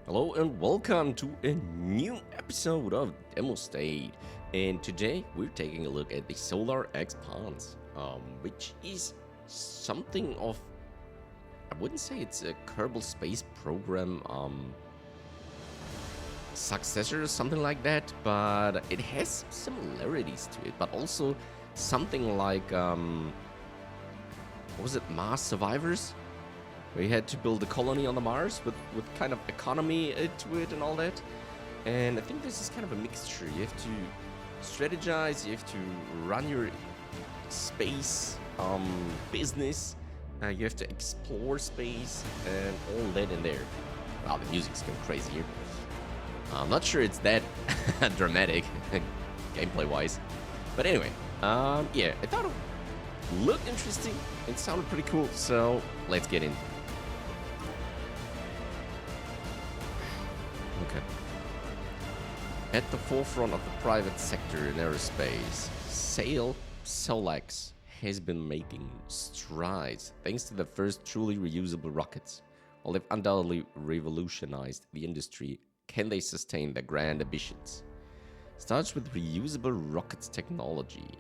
Hello and welcome to a new episode of Demo State. And today we're taking a look at the Solar Expanse, which is something of, I wouldn't say it's a Kerbal Space Program successor or something like that, but it has similarities to it, but also something like, what was it, Mars Survivors? We had to build a colony on the Mars with kind of economy to it and all that. And I think this is kind of a mixture. You have to strategize, you have to run your space business, you have to explore space and all that in there. Wow, the music's going crazy here. I'm not sure it's that dramatic gameplay-wise. But anyway, yeah, I thought it looked interesting. It sounded pretty cool, so let's get in. Okay. At the forefront of the private sector in aerospace, Solex has been making strides thanks to the first truly reusable rockets. While they've undoubtedly revolutionized the industry, can they sustain their grand ambitions? Starts with reusable rockets technology.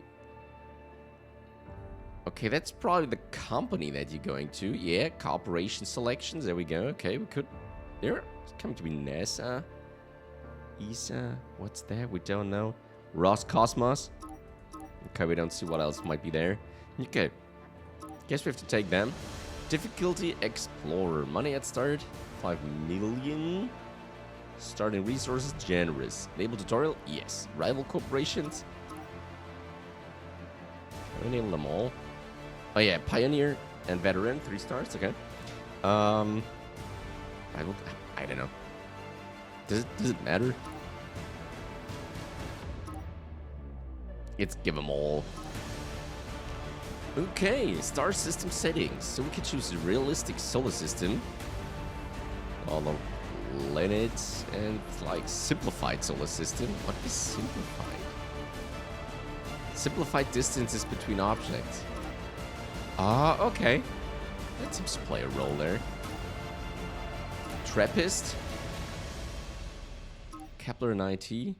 Okay, that's probably the company that you're going to. Yeah, cooperation selections. There we go. Okay, we could. There, it's coming to be NASA, ESA. What's that? We don't know. Roscosmos. Okay, we don't see what else might be there. Okay, guess we have to take them. Difficulty Explorer. Money at start 5 million. Starting resources generous. Enable tutorial. Yes. Rival corporations. Can we enable them all? Oh yeah, Pioneer and Veteran, 3 stars, okay. I don't know. Does it matter? Let's give them all. Okay, star system settings. So we can choose a realistic solar system. All the planets and like simplified solar system. What is simplified? Simplified distances between objects. Ah, okay. That seems to play a role there. Trappist. Kepler 90.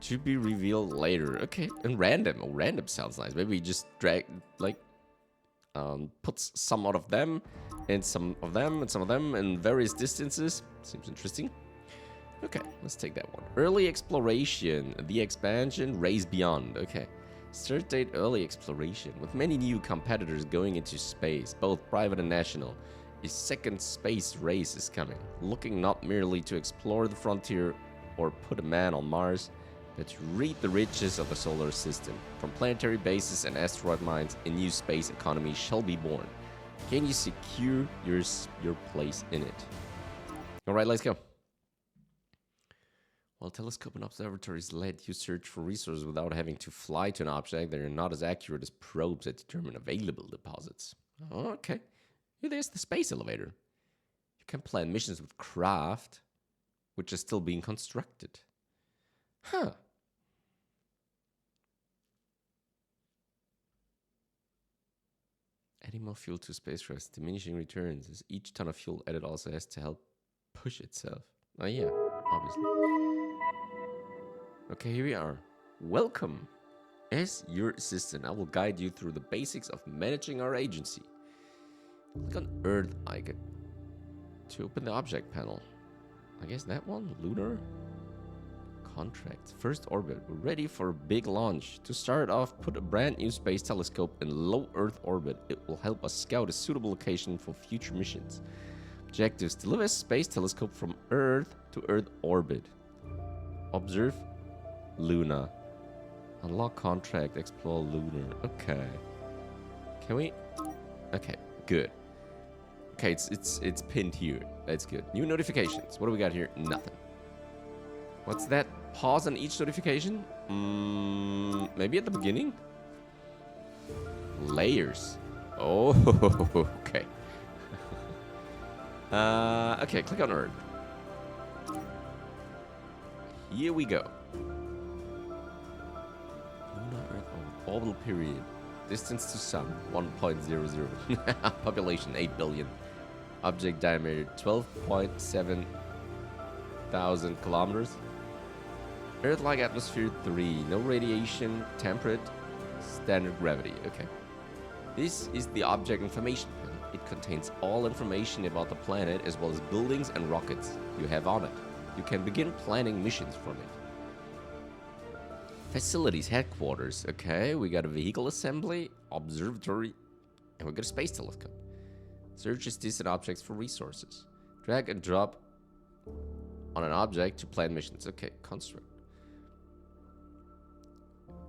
To be revealed later. Okay, and random. Oh, random sounds nice. Maybe just drag, like, puts some out of them, and some of them, and some of them, in various distances. Seems interesting. Okay, let's take that one. Early exploration. The expansion. Race beyond. Okay. Start date early exploration. With many new competitors going into space, both private and national, a second space race is coming. Looking not merely to explore the frontier or put a man on Mars, but to reap the riches of the solar system. From planetary bases and asteroid mines, a new space economy shall be born. Can you secure your place in it? Alright, let's go. While telescope and observatories let you search for resources without having to fly to an object, they are not as accurate as probes that determine available deposits. Okay. Here there's the space elevator. You can plan missions with craft, which is still being constructed. Huh. Adding more fuel to spacecraft, diminishing returns, as each ton of fuel added also has to help push itself. Oh yeah, obviously. Okay, here we are. Welcome. As your assistant, I will guide you through the basics of managing our agency. Click on Earth icon to open the object panel. I guess that one? Lunar? Contracts. First orbit. We're ready for a big launch. To start off, put a brand new space telescope in low Earth orbit. It will help us scout a suitable location for future missions. Objectives. Deliver a space telescope from Earth to Earth orbit. Observe Luna. Unlock contract. Explore Lunar. Okay. Can we? Okay. Good. Okay, it's pinned here. That's good. New notifications. What do we got here? Nothing. What's that? Pause on each notification? Maybe at the beginning? Layers. Oh, okay. Okay, click on Earth. Here we go. Lunar Earth orbital period. Distance to Sun 1.00. Population 8 billion. Object diameter 12.7 100,000 kilometers. Earth-like atmosphere 3. No radiation, temperate, standard gravity. Okay. This is the object information panel. It contains all information about the planet as well as buildings and rockets you have on it. You can begin planning missions from it. Facilities, headquarters. Okay, we got a vehicle assembly, observatory, and we got a space telescope. Searches distant objects for resources. Drag and drop on an object to plan missions. Okay, construct.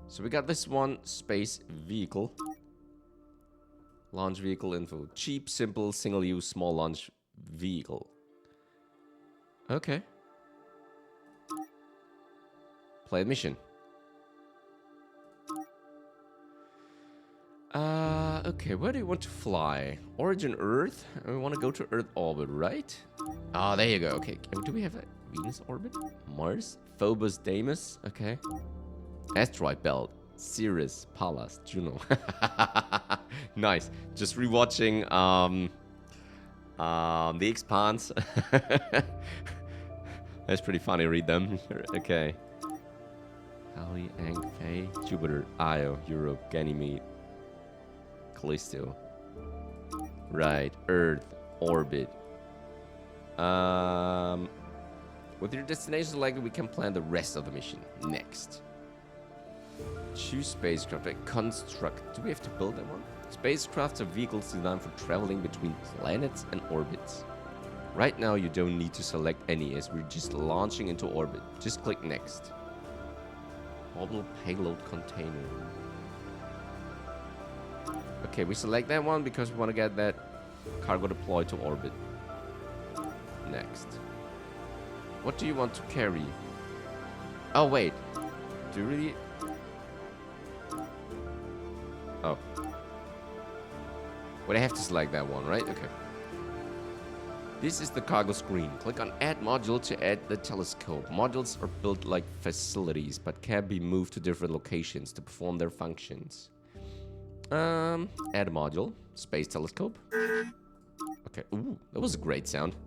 So we got this one space vehicle. Launch vehicle info. Cheap, simple, single-use, small launch vehicle. Okay. Play mission. Okay, where do you want to fly? Origin Earth? We want to go to Earth orbit, right? Oh, there you go. Okay, do we have a Venus orbit? Mars? Phobos, Deimos? Okay. Asteroid belt. Ceres, Pallas, Juno. Nice. Just rewatching The Expanse. That's pretty funny. Read them. Okay. Halley, Ankh, Faye, Jupiter, Io, Europe, Ganymede, Callisto. Right. Earth, orbit. With your destination selected, we can plan the rest of the mission. Next. Choose spacecraft and construct. Do we have to build that one? Spacecrafts are vehicles designed for traveling between planets and orbits. Right now you don't need to select any as we're just launching into orbit. Just click next. Orbital payload container. Okay, we select that one because we want to get that cargo deployed to orbit. Next. What do you want to carry? Oh wait. Do you really... Oh. Well, I have to select that one, right? Okay. This is the cargo screen. Click on Add Module to add the telescope. Modules are built like facilities, but can be moved to different locations to perform their functions. Add a module. Space telescope. Okay. Ooh, that was a great sound.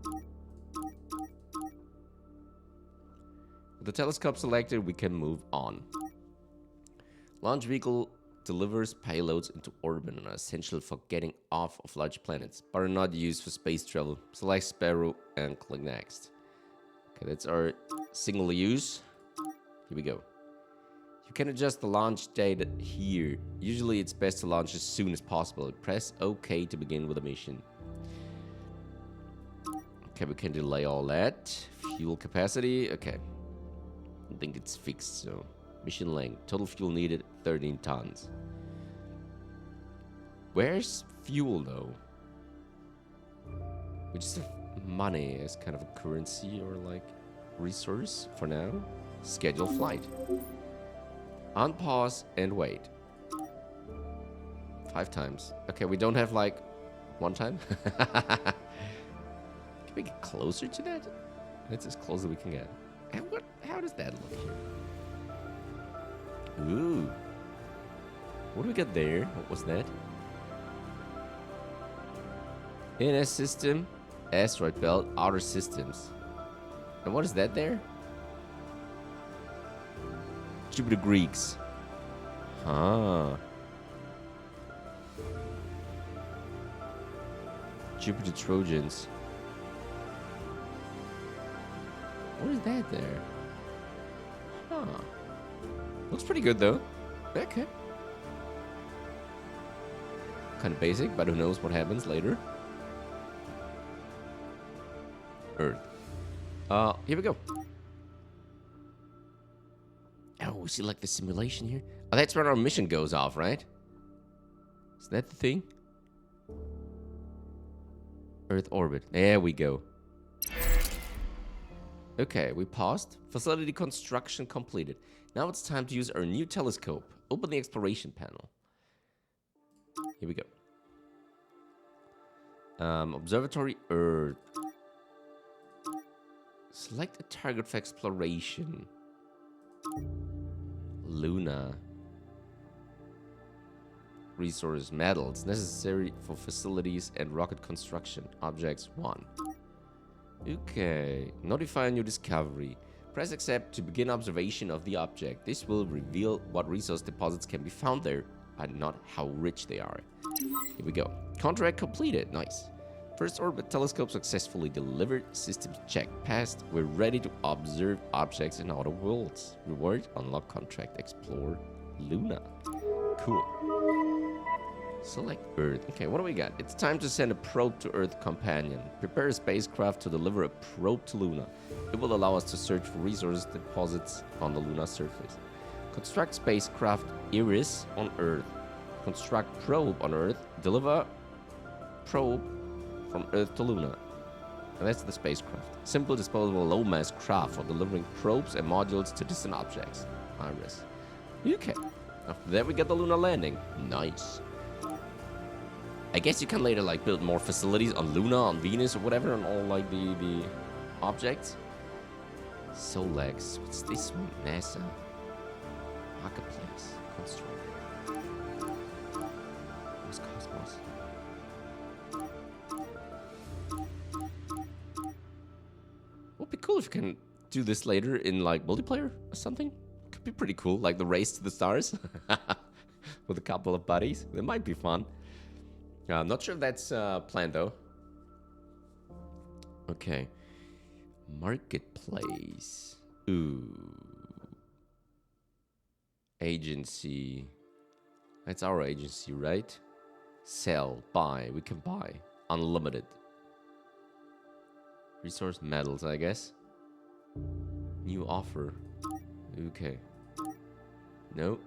With the telescope selected, we can move on. Launch vehicle delivers payloads into orbit and are essential for getting off of large planets, but are not used for space travel. Select Sparrow and click next. Okay, that's our single use. Here we go. You can adjust the launch date here. Usually it's best to launch as soon as possible. Press OK to begin with the mission. Okay, we can delay all that. Fuel capacity, okay. I think it's fixed, so... Mission length. Total fuel needed, 13 tons. Where's fuel, though? We just have money as kind of a currency or, like, resource for now. Schedule flight. On pause and wait. 5 times. Okay, we don't have, like, 1 time. Can we get closer to that? That's as close as we can get. And what? How does that look here? Ooh. What do we got there? What was that? NS system, asteroid belt, outer systems. And what is that there? Jupiter Greeks. Huh. Jupiter Trojans. What is that there? Huh. Looks pretty good though. Okay. Kind of basic, but who knows what happens later. Earth. Here we go. Oh, we see like the simulation here. Oh, that's when our mission goes off, right? Is that the thing? Earth orbit. There we go. Okay, we paused. Facility construction completed. Now it's time to use our new telescope. Open the exploration panel. Here we go. Observatory Earth. Select a target for exploration. Luna. Resource metals necessary for facilities and rocket construction. Objects 1. Okay. Notify a new discovery. Press accept to begin observation of the object. This will reveal what resource deposits can be found there, and not how rich they are. Here we go. Contract completed. Nice. First orbit telescope successfully delivered. Systems check passed. We're ready to observe objects in outer worlds. Reward, unlock contract, explore Luna. Cool. Select Earth. Okay, what do we got? It's time to send a probe to Earth Companion. Prepare a spacecraft to deliver a probe to Luna. It will allow us to search for resource deposits on the Luna surface. Construct spacecraft Iris on Earth. Construct probe on Earth. Deliver probe from Earth to Luna. And that's the spacecraft. Simple, disposable, low-mass craft for delivering probes and modules to distant objects. Iris. Okay. After that, we get the lunar landing. Nice. I guess you can later like build more facilities on Luna, on Venus, or whatever, on all like the objects. Solex. What's this one? NASA. Marketplace. Construct. Where's Cosmos? Would be cool if you can do this later in like multiplayer or something. Could be pretty cool, like the race to the stars with a couple of buddies. That might be fun. I'm not sure if that's planned though. Okay. Marketplace. Ooh. Agency. That's our agency, right? Sell, buy. We can buy. Unlimited. Resource metals, I guess. New offer. Okay. No.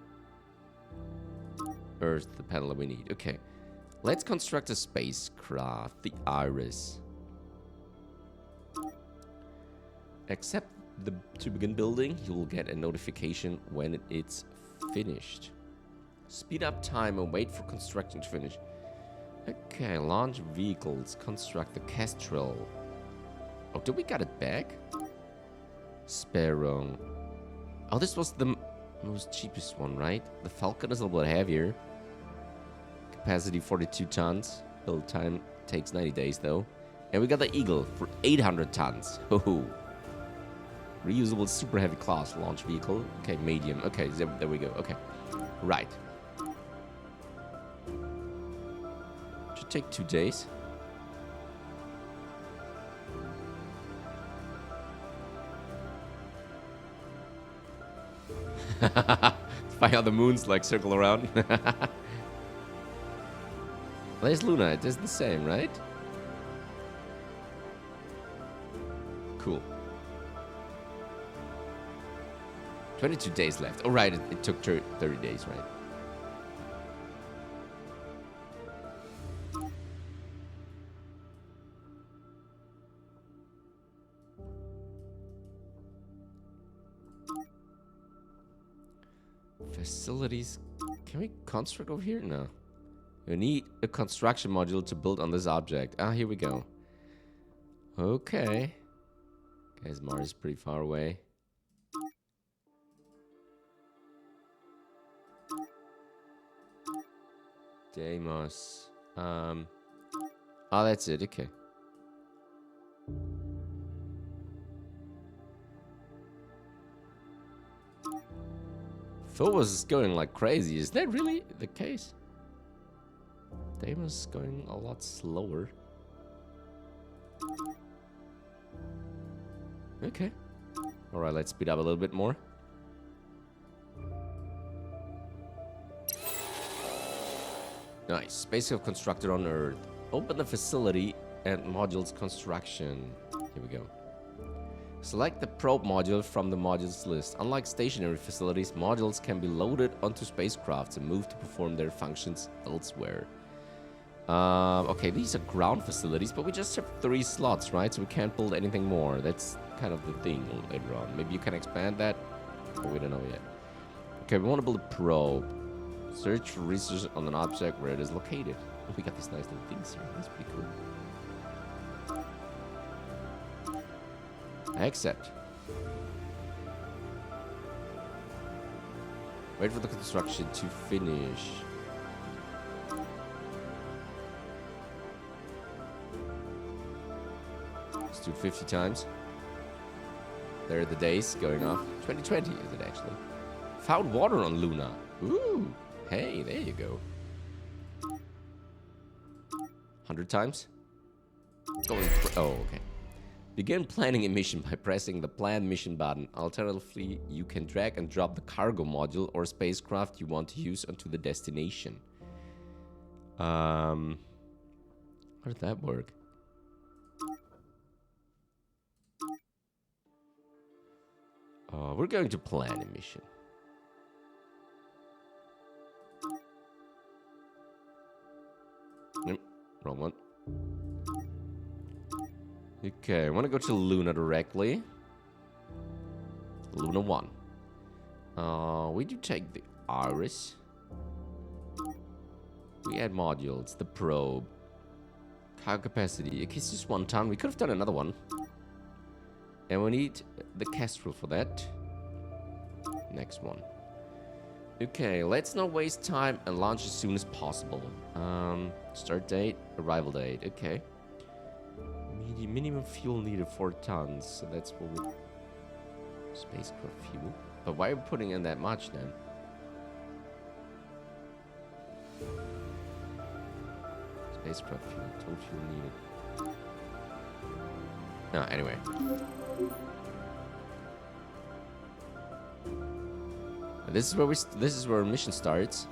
Earth, the panel that we need. Okay. Let's construct a spacecraft, the Iris. Accept to begin building. You will get a notification when it's finished. Speed up time and wait for construction to finish. Okay, launch vehicles. Construct the Kestrel. Oh, did we get it back? Sparrow. Oh, this was the most cheapest one, right? The Falcon is a little bit heavier. Capacity 42 tons. Build time takes 90 days though. And we got the Eagle for 800 tons. Oh, reusable super heavy class launch vehicle. Okay, medium. Okay, there we go. Okay, right. Should take 2 days. Find how the moons like circle around. There's Luna. It is the same, right? Cool. 22 days left. Oh, right. It took 30 days, right? Facilities. Can we construct over here? No. You need a construction module to build on this object. Ah, here we go. Okay. Guys, Mars is pretty far away. Deimos. Oh, that's it. Okay. Phobos is going like crazy. Is that really the case? Deimos is going a lot slower. Okay. Alright, let's speed up a little bit more. Nice. Spacecraft constructed on Earth. Open the facility and modules construction. Here we go. Select the probe module from the modules list. Unlike stationary facilities, modules can be loaded onto spacecrafts and moved to perform their functions elsewhere. Okay, these are ground facilities, but we just have 3 slots, right? So we can't build anything more. That's kind of the thing later on. Maybe you can expand that, but we don't know yet. Okay, we want to build a probe. Search for resources on an object where it is located. Oh, we got these nice little things here. That's pretty cool. Accept. Wait for the construction to finish. Let's do 50 times. There are the days going off. 2020 is it actually? Found water on Luna. Ooh. Hey, there you go. 100 times. Oh, okay. Begin planning a mission by pressing the plan mission button. Alternatively, you can drag and drop the cargo module or spacecraft you want to use onto the destination. How did that work? We're going to plan a mission. Nope, wrong one. Okay, I want to go to Luna directly. Luna 1. We do take the Iris. We add modules, the probe. Cargo capacity. Okay, it's just 1 ton. We could have done another one. And we need the Kestrel for that. Next one. Okay, let's not waste time and launch as soon as possible. Start date, arrival date. Okay. Minimum fuel needed 4 tons. So that's what we... Spacecraft fuel. But why are we putting in that much then? Spacecraft fuel. Total fuel needed. No, anyway. This is where our mission starts.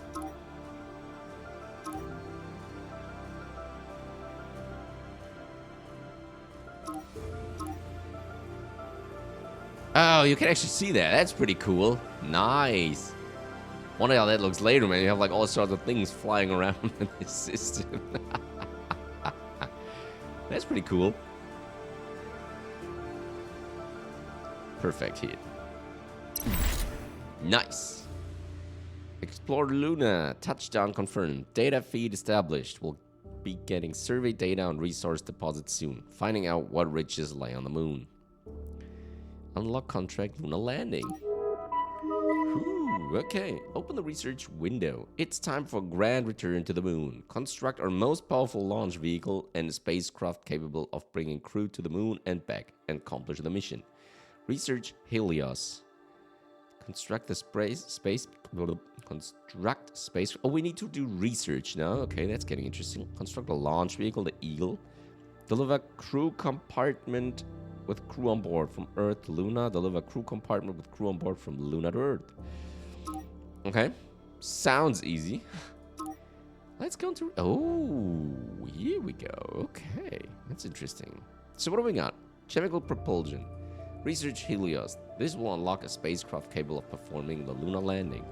Oh, you can actually see that. That's pretty cool. Nice. Wonder how that looks later, man. You have like all sorts of things flying around in this system. That's pretty cool. Perfect hit. Nice. Explore Luna. Touchdown confirmed. Data feed established. We'll be getting survey data on resource deposits soon. Finding out what riches lie on the moon. Unlock contract Luna landing. Ooh, okay. Open the research window. It's time for a grand return to the moon. Construct our most powerful launch vehicle and a spacecraft capable of bringing crew to the moon and back and accomplish the mission. Research Helios. Construct the space. Oh, we need to do research now. Okay, that's getting interesting. Construct a launch vehicle, the Eagle. Deliver crew compartment with crew on board from Earth to Luna. Deliver crew compartment with crew on board from Luna to Earth. Okay, sounds easy. Let's go into... Oh, here we go. Okay, that's interesting. So what do we got? Chemical propulsion. Research Helios. This will unlock a spacecraft capable of performing the lunar landing.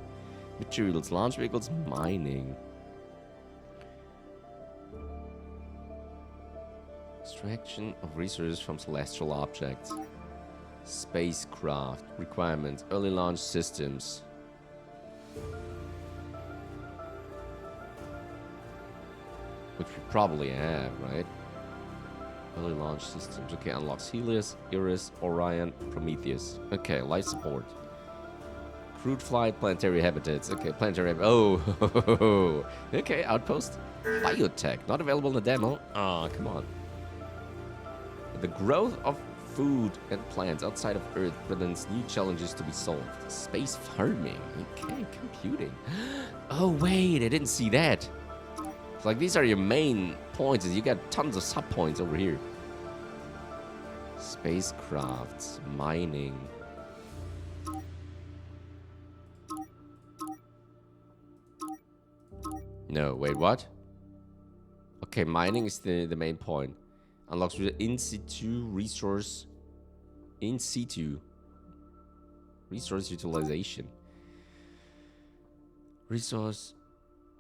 Materials, launch vehicles, mining. Extraction of resources from celestial objects. Spacecraft. Requirements. Early launch systems. Which we probably have, right? Early launch systems. Okay, unlocks Helios, Iris, Orion, Prometheus. Okay, life support. Crewed flight, planetary habitats. Okay, planetary... Oh! Okay, outpost. Biotech. Not available in the demo. Ah, come on. The growth of food and plants outside of Earth presents new challenges to be solved. Space farming. Okay, computing. Oh, wait, I didn't see that. It's like these are your main points. You got tons of sub-points over here. Spacecrafts. Mining. No, wait, what? Okay, mining is the main point. Unlocks in situ resource. In situ. Resource utilization. Resource.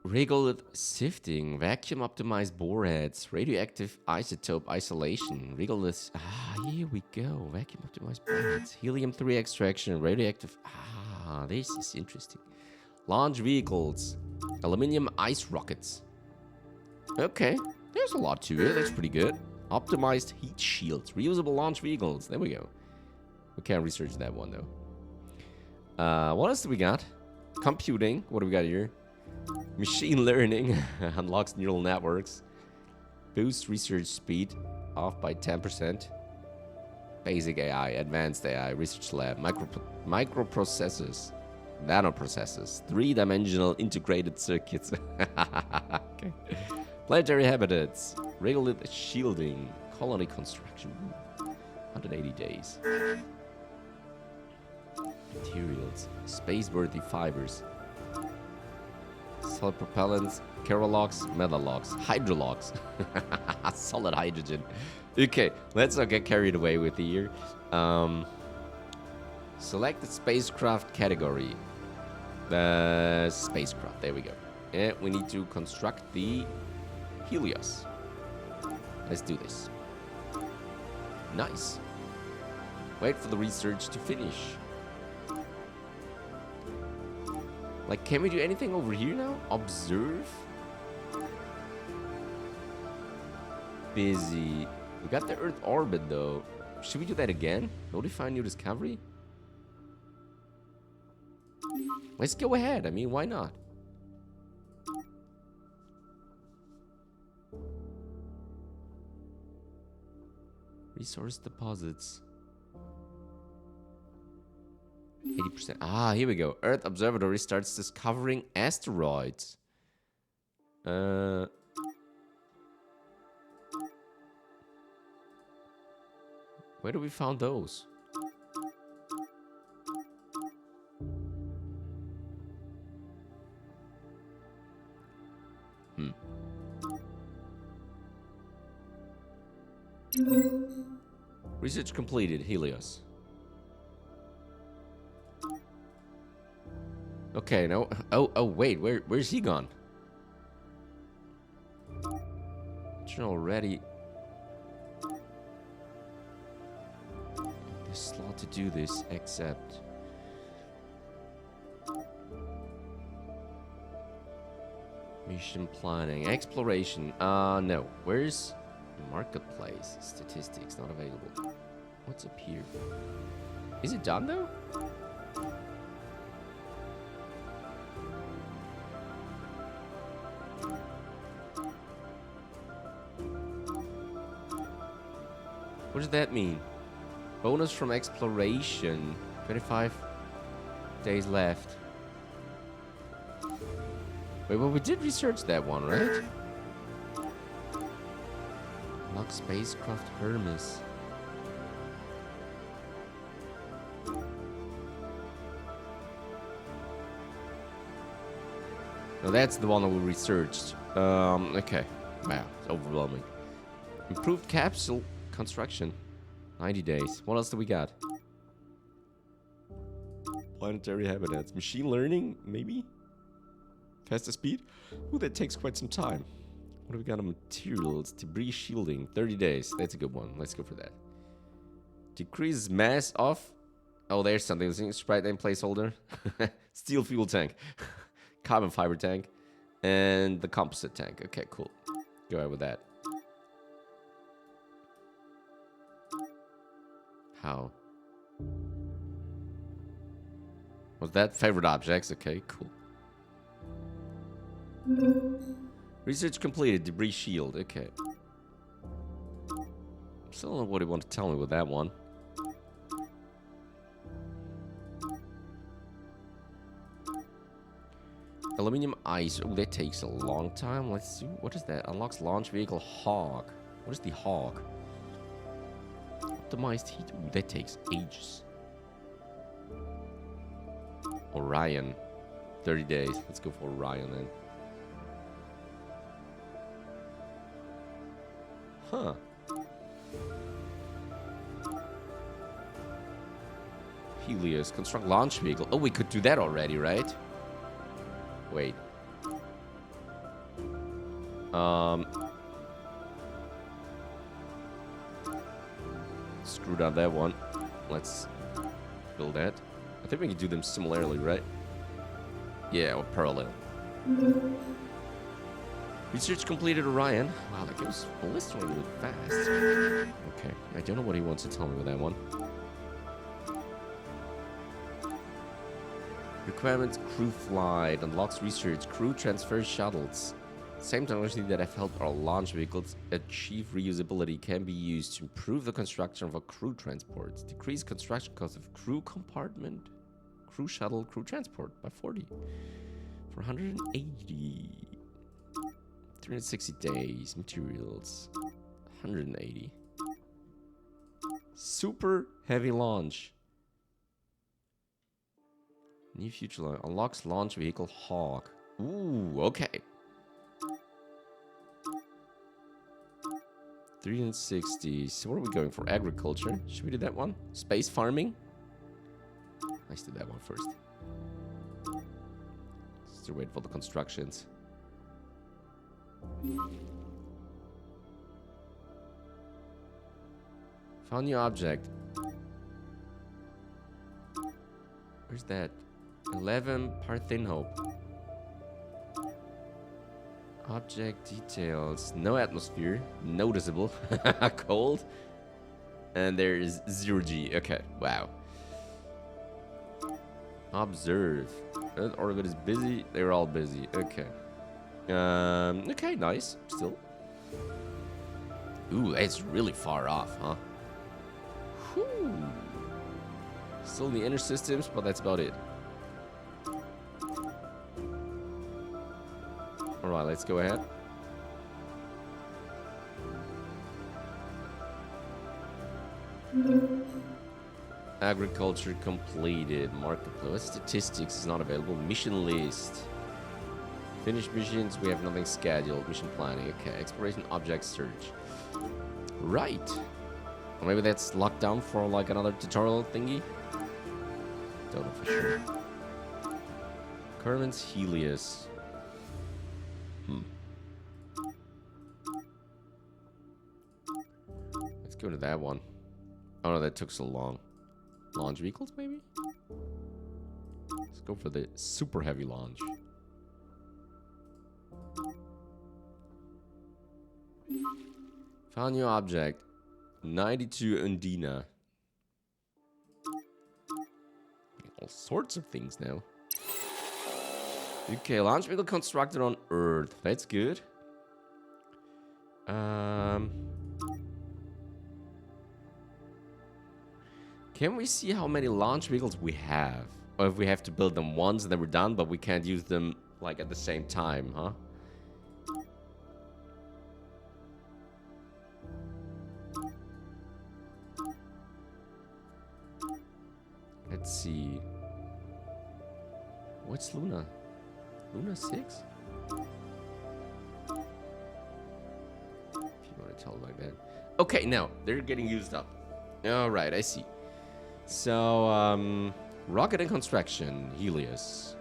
Regolith sifting. Vacuum optimized boreheads. Radioactive isotope isolation. Regolith. Ah, here we go. Vacuum optimized boreheads. Helium-3 extraction. Radioactive. Ah, this is interesting. Launch vehicles. Aluminium ice rockets. Okay. There's a lot to it. That's pretty good. Optimized heat shields. Reusable launch vehicles. There we go. We can't research that one, though. What else do we got? Computing. What do we got here? Machine learning. Unlocks neural networks. Boost research speed. Off by 10%. Basic AI, advanced AI, research lab, microprocessors, nanoprocessors, three-dimensional integrated circuits. Okay. Planetary habitats, regolith shielding, colony construction, 180 days. Materials, space-worthy fibers, solid propellants, kerologs, metalogs, hydrologs, solid hydrogen. Okay, let's not get carried away with the year. Select the spacecraft category. The spacecraft, there we go. And we need to construct the Helios. Let's do this. Nice. Wait for the research to finish. Like, can we do anything over here now? Observe. Busy. We got the Earth orbit, though. Should we do that again? Notify new discovery? Let's go ahead. I mean, why not? Resource deposits. 80%. Ah, here we go. Earth Observatory starts discovering asteroids. Where do we found those? Research completed. Helios. Okay, no. Oh, wait. Where's he gone? Already. There's a lot to do this, except. Mission planning, exploration. No. Where's marketplace? Statistics not available. What's up here? Is it done though? What does that mean? Bonus from exploration. 25 days left. Wait, well, we did research that one, right? Lock spacecraft Hermes. No, that's the one that we researched. Okay. Wow, it's overwhelming. Improved capsule construction. 90 days. What else do we got? Planetary habitats. Machine learning, maybe? Faster speed? Ooh, that takes quite some time. What do we got on materials? Debris shielding. 30 days. That's a good one. Let's go for that. Decrease mass of... Oh, there's something. Sprite name placeholder. Steel fuel tank. Carbon fiber tank. And the composite tank. Okay, cool. Go ahead with that. How? Was that favorite objects? Okay, cool. Research completed. Debris shield. Okay. Still don't know what he wanted to tell me with that one. Aluminium ice. Oh, that takes a long time. Let's see. What is that? Unlocks launch vehicle Hawk. What is the Hawk? Optimized heat. Ooh, that takes ages. Orion. 30 days. Let's go for Orion then. Huh. Helios. Construct launch vehicle. Oh, we could do that already, right? Wait. Screwed on that one. Let's build that. I think we can do them similarly, right? Yeah, or parallel. Research completed Orion. Wow, that goes blistering really fast. Okay, I don't know what he wants to tell me with that one. Requirements: crew flight, unlocks research, crew transfer shuttles, Same technology that have helped our launch vehicles achieve reusability can be used to improve the construction of a crew transport. Decrease construction cost of crew compartment, crew shuttle, crew transport by 40. For 180. 360 days. Materials. 180. Super heavy launch. New future line. Unlocks launch vehicle Hawk. Ooh, okay. 360. So what are we going for? Agriculture. Should we do that one? Space farming? Let's do that one first. Still wait for the constructions. Found new object. Where's that? 11 Parthenhope. Object details. No atmosphere. Noticeable. Cold. And there's 0G. Okay. Wow. Observe. Earth orbit is busy. They're all busy. Okay. Okay, nice. Still. Ooh, that's really far off, huh? Whew. Still in the inner systems, but that's about it. Alright, let's go ahead. Agriculture completed. Marketplace. Statistics is not available. Mission list. Finished missions. We have nothing scheduled. Mission planning. Okay. Exploration object search. Right. Or maybe that's locked down for like another tutorial thingy. Don't know for sure. Kerman's Helios. Let's go to that one. Oh no, that took so long. Launch vehicles, maybe? Let's go for the super heavy launch. Found new object. 92 Undina. All sorts of things now. Okay, launch vehicle constructed on Earth. That's good. Can we see how many launch vehicles we have? Or if we have to build them once and then we're done, but we can't use them like at the same time, huh? Let's see. What's Luna? Luna 6? If you want to tell like that. Okay, now they're getting used up. Alright, I see. So, rocket and construction, Helios.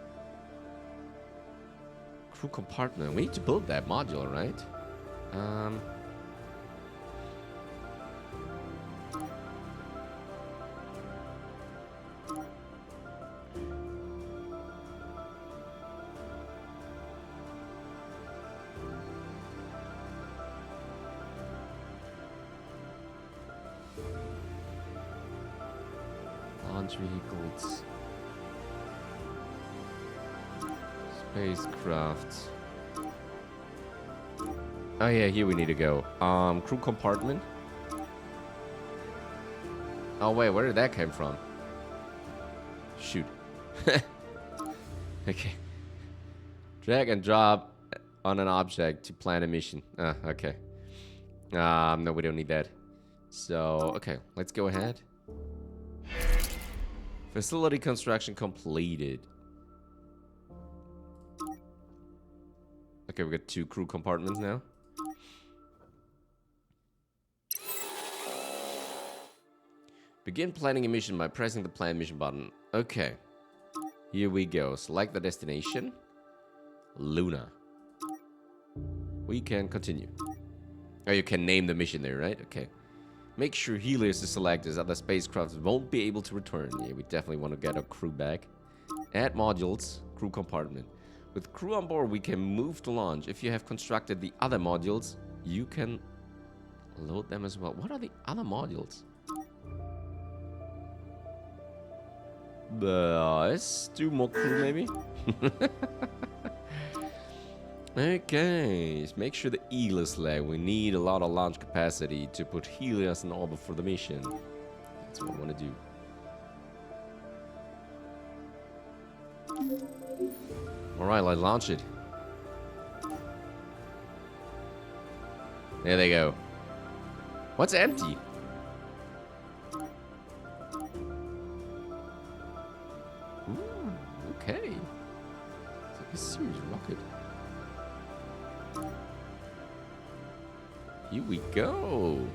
Crew compartment. We need to build that modular, right? Launch vehicles. Spacecraft. Oh yeah, here we need to go. Crew compartment. Oh wait, where did that come from? Shoot. Okay. Drag and drop on an object to plan a mission. Okay. No, we don't need that. So, okay, let's go ahead. Facility construction completed. Okay, we got 2 crew compartments now. Begin planning a mission by pressing the plan mission button. Okay. Here we go. Select the destination. Luna. We can continue. Oh, you can name the mission there, right? Okay. Make sure Helios is selected as other spacecrafts won't be able to return. Yeah, we definitely want to get our crew back. Add modules. Crew compartment. With crew on board, we can move to launch. If you have constructed the other modules, you can load them as well. What are the other modules? Let's do more crew, maybe. Okay, make sure the Eagle is lag. We need a lot of launch capacity to put Helios in orbit for the mission. That's what I want to do. Alright, let's launch it. There they go. What's empty? Ooh, okay. It's like a serious rocket. Here we go.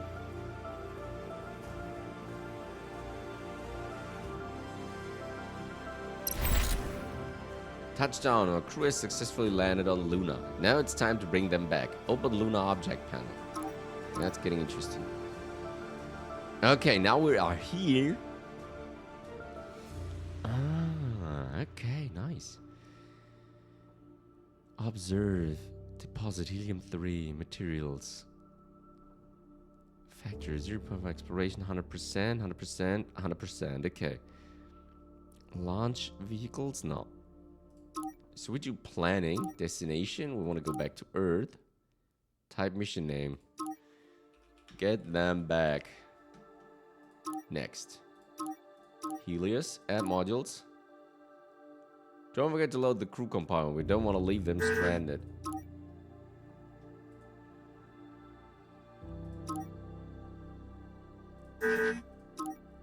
Touchdown, our crew has successfully landed on Luna. Now it's time to bring them back. Open Luna object panel. That's getting interesting. Okay, now we are here. Ah, okay, nice. Observe. Deposit helium-3 materials. Factor 0.5 exploration, 100%, 100%, 100%. Okay. Launch vehicles? No. So we do planning, destination. We want to go back to Earth. Type mission name. Get them back. Next. Helios, add modules. Don't forget to load the crew compartment. We don't want to leave them stranded.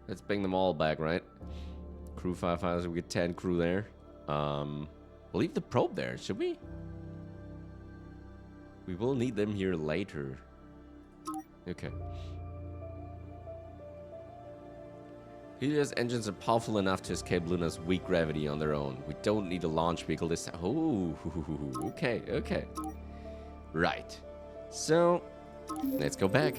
Let's bring them all back, right? Crew 5,000, we get 10 crew there. We'll leave the probe there, should we? We will need them here later. Okay. Helios engines are powerful enough to escape Luna's weak gravity on their own. We don't need a launch vehicle this time. Oh, okay, okay. Right. So, let's go back.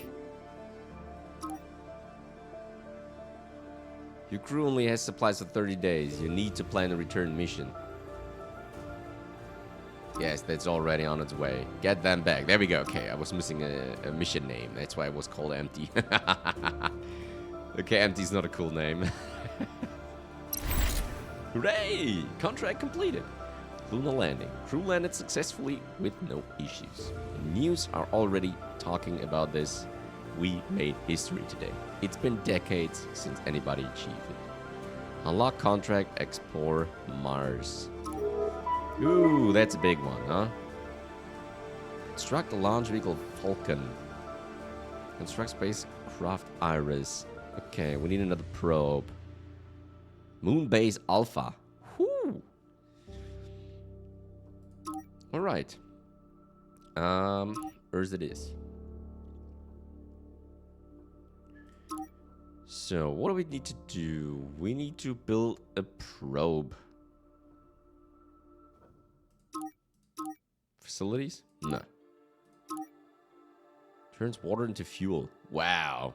Your crew only has supplies for 30 days. You need to plan a return mission. Yes, that's already on its way. Get them back. There we go. Okay, I was missing a mission name. That's why it was called Empty. Okay, Empty's not a cool name. Hooray! Contract completed. Lunar landing. Crew landed successfully with no issues. The news are already talking about this. We made history today. It's been decades since anybody achieved it. Unlock contract, explore Mars. Ooh, that's a big one, huh? Construct a launch vehicle Falcon. Construct spacecraft Iris. Okay, we need another probe. Moon base Alpha. Whoo! Alright. Earth it is. So, what do we need to do? We need to build a probe. Facilities? No. Turns water into fuel. Wow.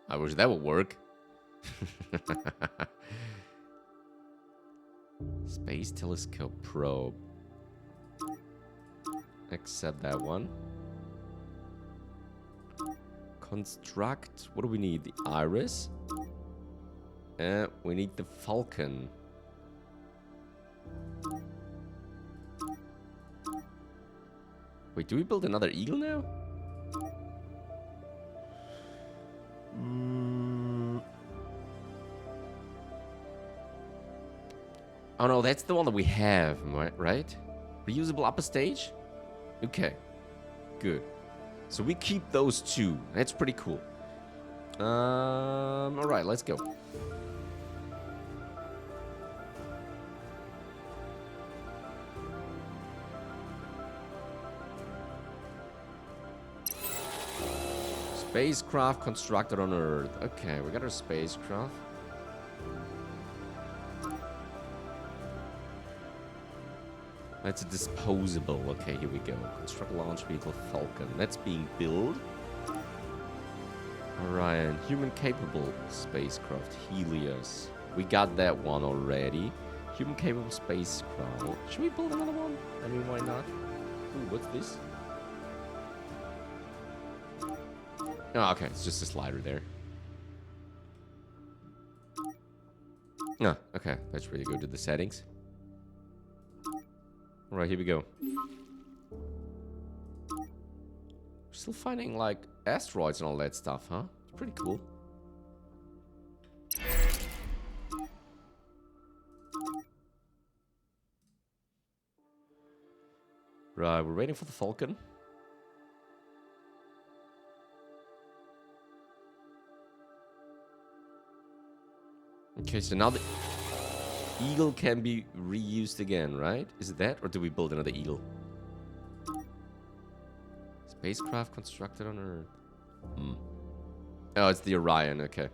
I wish that would work. Space telescope probe. Accept that one. Construct. What do we need? The Iris. And we need the Falcon. Wait, do we build another Eagle now? Oh no, that's the one that we have, right? Reusable upper stage? Okay, good. So we keep those two. That's pretty cool. Alright, let's go. Spacecraft constructed on Earth. Okay, we got our spacecraft. That's a disposable. Okay, here we go. Construct launch vehicle Falcon. That's being built. Orion. Human capable spacecraft Helios. We got that one already. Human capable spacecraft. Should we build another one? I mean, why not? Ooh, what's this? Oh, okay. It's just a slider there. Oh, okay. That's where you go to the settings. Alright, here we go. Still finding like asteroids and all that stuff, huh? It's pretty cool. Right, we're waiting for the Falcon. Okay, so now the Eagle can be reused again, right? Is it that, or do we build another Eagle? Spacecraft constructed on Earth. Oh, it's the Orion, okay.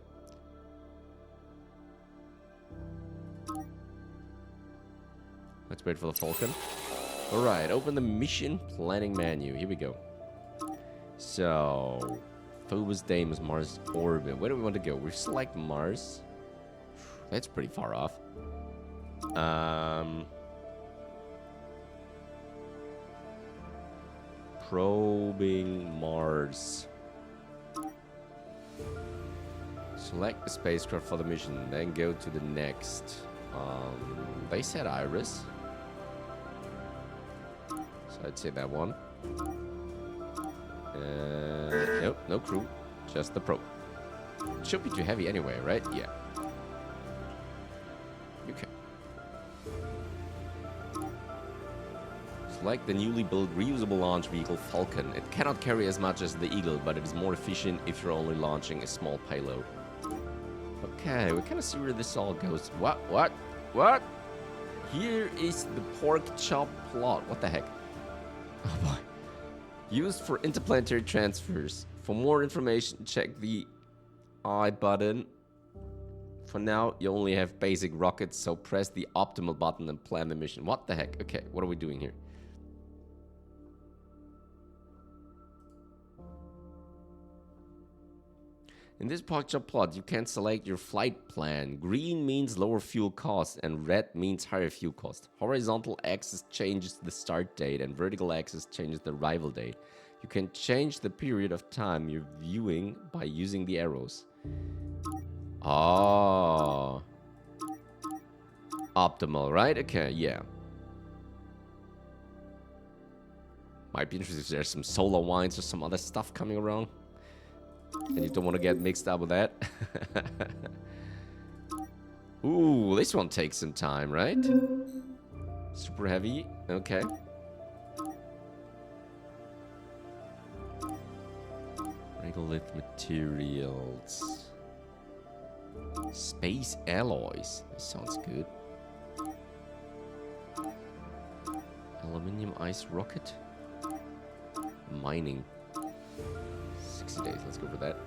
Let's wait for the Falcon. Alright, open the mission planning menu. Here we go. So, Phobos, Deimos, Mars orbit. Where do we want to go? We select Mars. That's pretty far off. Probing Mars. Select a spacecraft for the mission, then go to the next. They said Iris. So I'd say that one. Nope, no crew. Just the probe. Should be too heavy anyway, right? Yeah. Okay. Select the newly built reusable launch vehicle Falcon. It cannot carry as much as the Eagle, but it is more efficient if you're only launching a small payload. Okay, we kind of see where this all goes. What? Here is the pork chop plot. What the heck? Oh boy. Used for interplanetary transfers. For more information, check the I button. For now, you only have basic rockets, so press the optimal button and plan the mission. What the heck? Okay, what are we doing here? In this pork chop plot, you can select your flight plan. Green means lower fuel cost and red means higher fuel cost. Horizontal axis changes the start date and vertical axis changes the arrival date. You can change the period of time you're viewing by using the arrows. Oh. Optimal, right? Okay, yeah. Might be interesting if there's some solar wines or some other stuff coming around. And you don't want to get mixed up with that. Ooh, this one takes some time, right? Super heavy. Okay. Regolith materials. Space alloys. This sounds good. Aluminium ice rocket. Mining. 60 days. Let's go for that.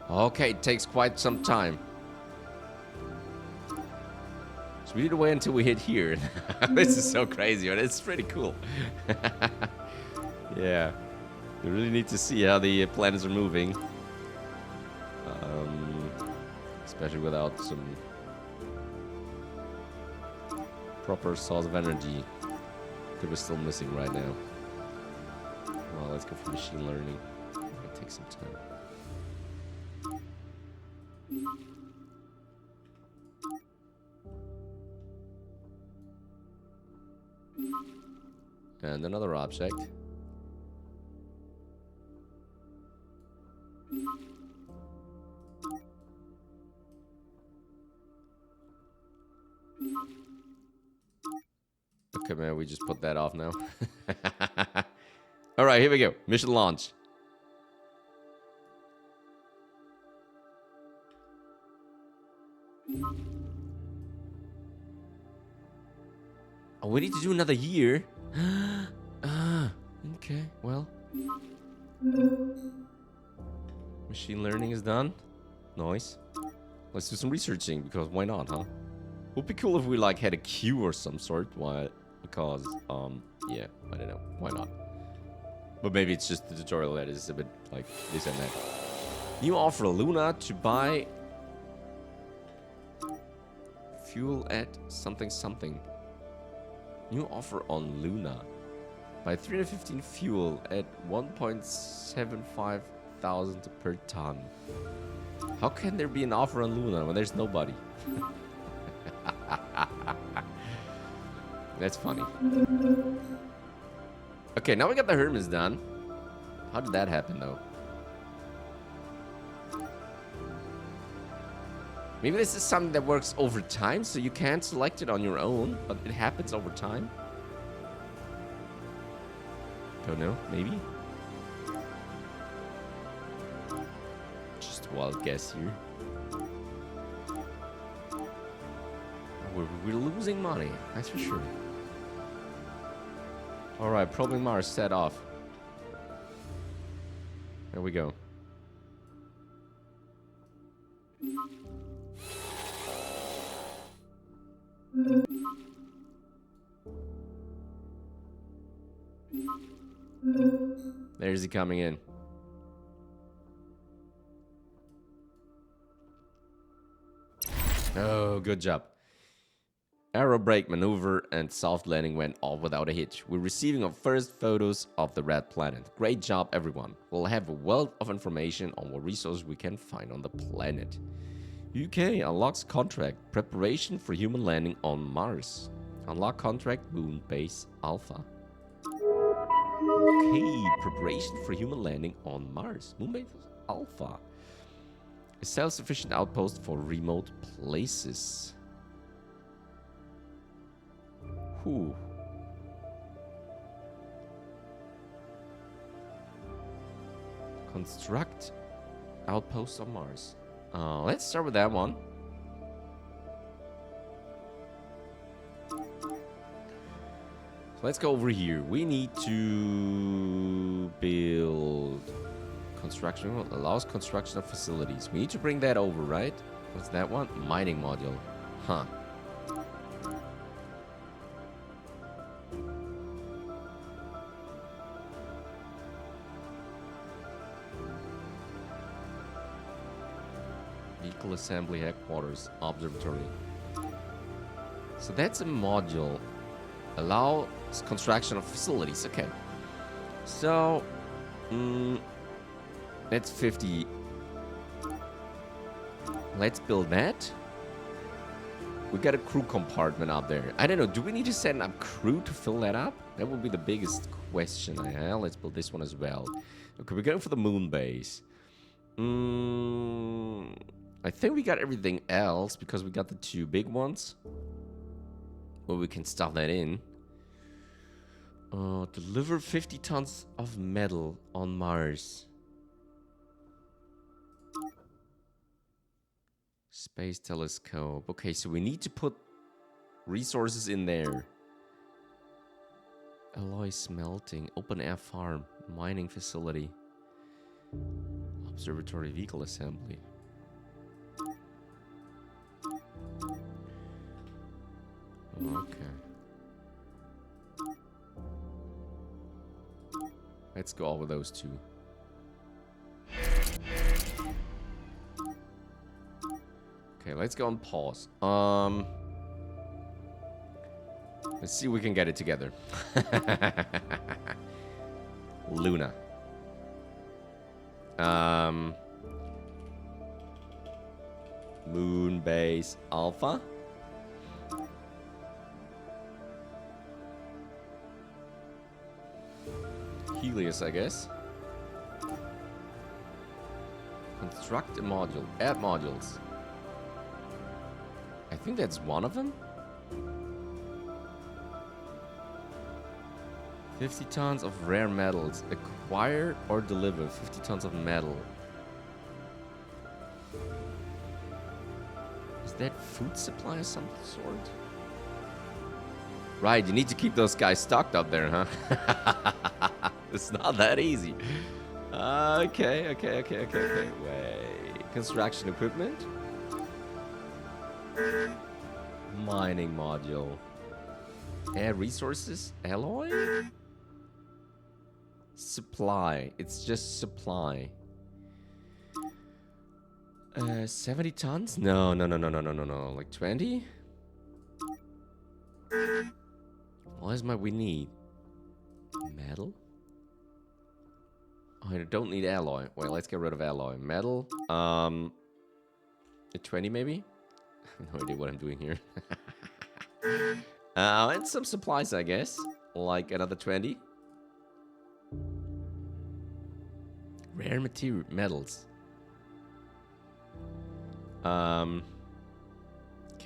Okay, it takes quite some time. So we need to wait until we hit here. This is so crazy, but it's pretty cool. Yeah. You really need to see how the planets are moving. Especially without some proper source of energy that we're still missing right now. Well, let's go for machine learning. It might take some time. And another object. Okay, man, we just put that off now. All right, here we go. Mission launch. Oh, we need to do another year. Okay, well. Machine learning is done. Nice. Let's do some researching, because why not, huh? Would be cool if we, like, had a queue or some sort. Why? Because, yeah, I don't know. Why not? But maybe it's just the tutorial that is a bit, like, this and that. New offer, Luna, to buy fuel at something something. New offer on Luna. Buy 315 fuel at 1.75 thousand per ton. How can there be an offer on Luna when there's nobody? That's funny. Okay, now we got the Hermes done. How did that happen, though? Maybe this is something that works over time, so you can't select it on your own, but it happens over time. Don't know, maybe? Just a wild guess here. We're losing money, that's for sure. Alright, probing Mars set off. There we go. There's he coming in. Oh, good job. Aero brake maneuver and soft landing went off without a hitch. We're receiving our first photos of the red planet. Great job, everyone. We'll have a wealth of information on what resources we can find on the planet. UK unlocks contract. Preparation for human landing on Mars. Unlock contract Moon Base Alpha. Okay, preparation for human landing on Mars. Moon Base Alpha. A self-sufficient outpost for remote places. Whew. Construct outposts on Mars. Let's start with that one. So let's go over here. We need to build construction. Allows construction of facilities. We need to bring that over, right? What's that one? Mining module. Huh. Vehicle assembly headquarters observatory. So that's a module. Allow construction of facilities. Okay. So that's 50. Let's build that. We got a crew compartment up there. I don't know. Do we need to send up crew to fill that up? That would be the biggest question I have. Let's build this one as well. Okay, we're going for the moon base. I think we got everything else because we got the two big ones. Well, we can stuff that in. Deliver 50 tons of metal on Mars. Space telescope. Okay, so we need to put resources in there. Alloy smelting. Open air farm. Mining facility. Observatory vehicle assembly. Okay. Let's go over those two. Okay, let's go on pause. Let's see if we can get it together. Luna. Moon base Alpha. Helios, I guess. Construct a module. Add modules. I think that's one of them. 50 tons of rare metals. Acquire or deliver 50 tons of metal. Is that food supply of some sort? Right, you need to keep those guys stocked up there, huh? It's not that easy. Okay. Wait. Construction equipment. Mining module. Air resources. Alloy. Supply. It's just supply. 70 tons? No. Like 20? What is we need? Metal? Oh, I don't need alloy. Wait, let's get rid of alloy. Metal. A 20 maybe? I have no idea what I'm doing here. And some supplies, I guess. Like another 20. Rare material metals. Okay,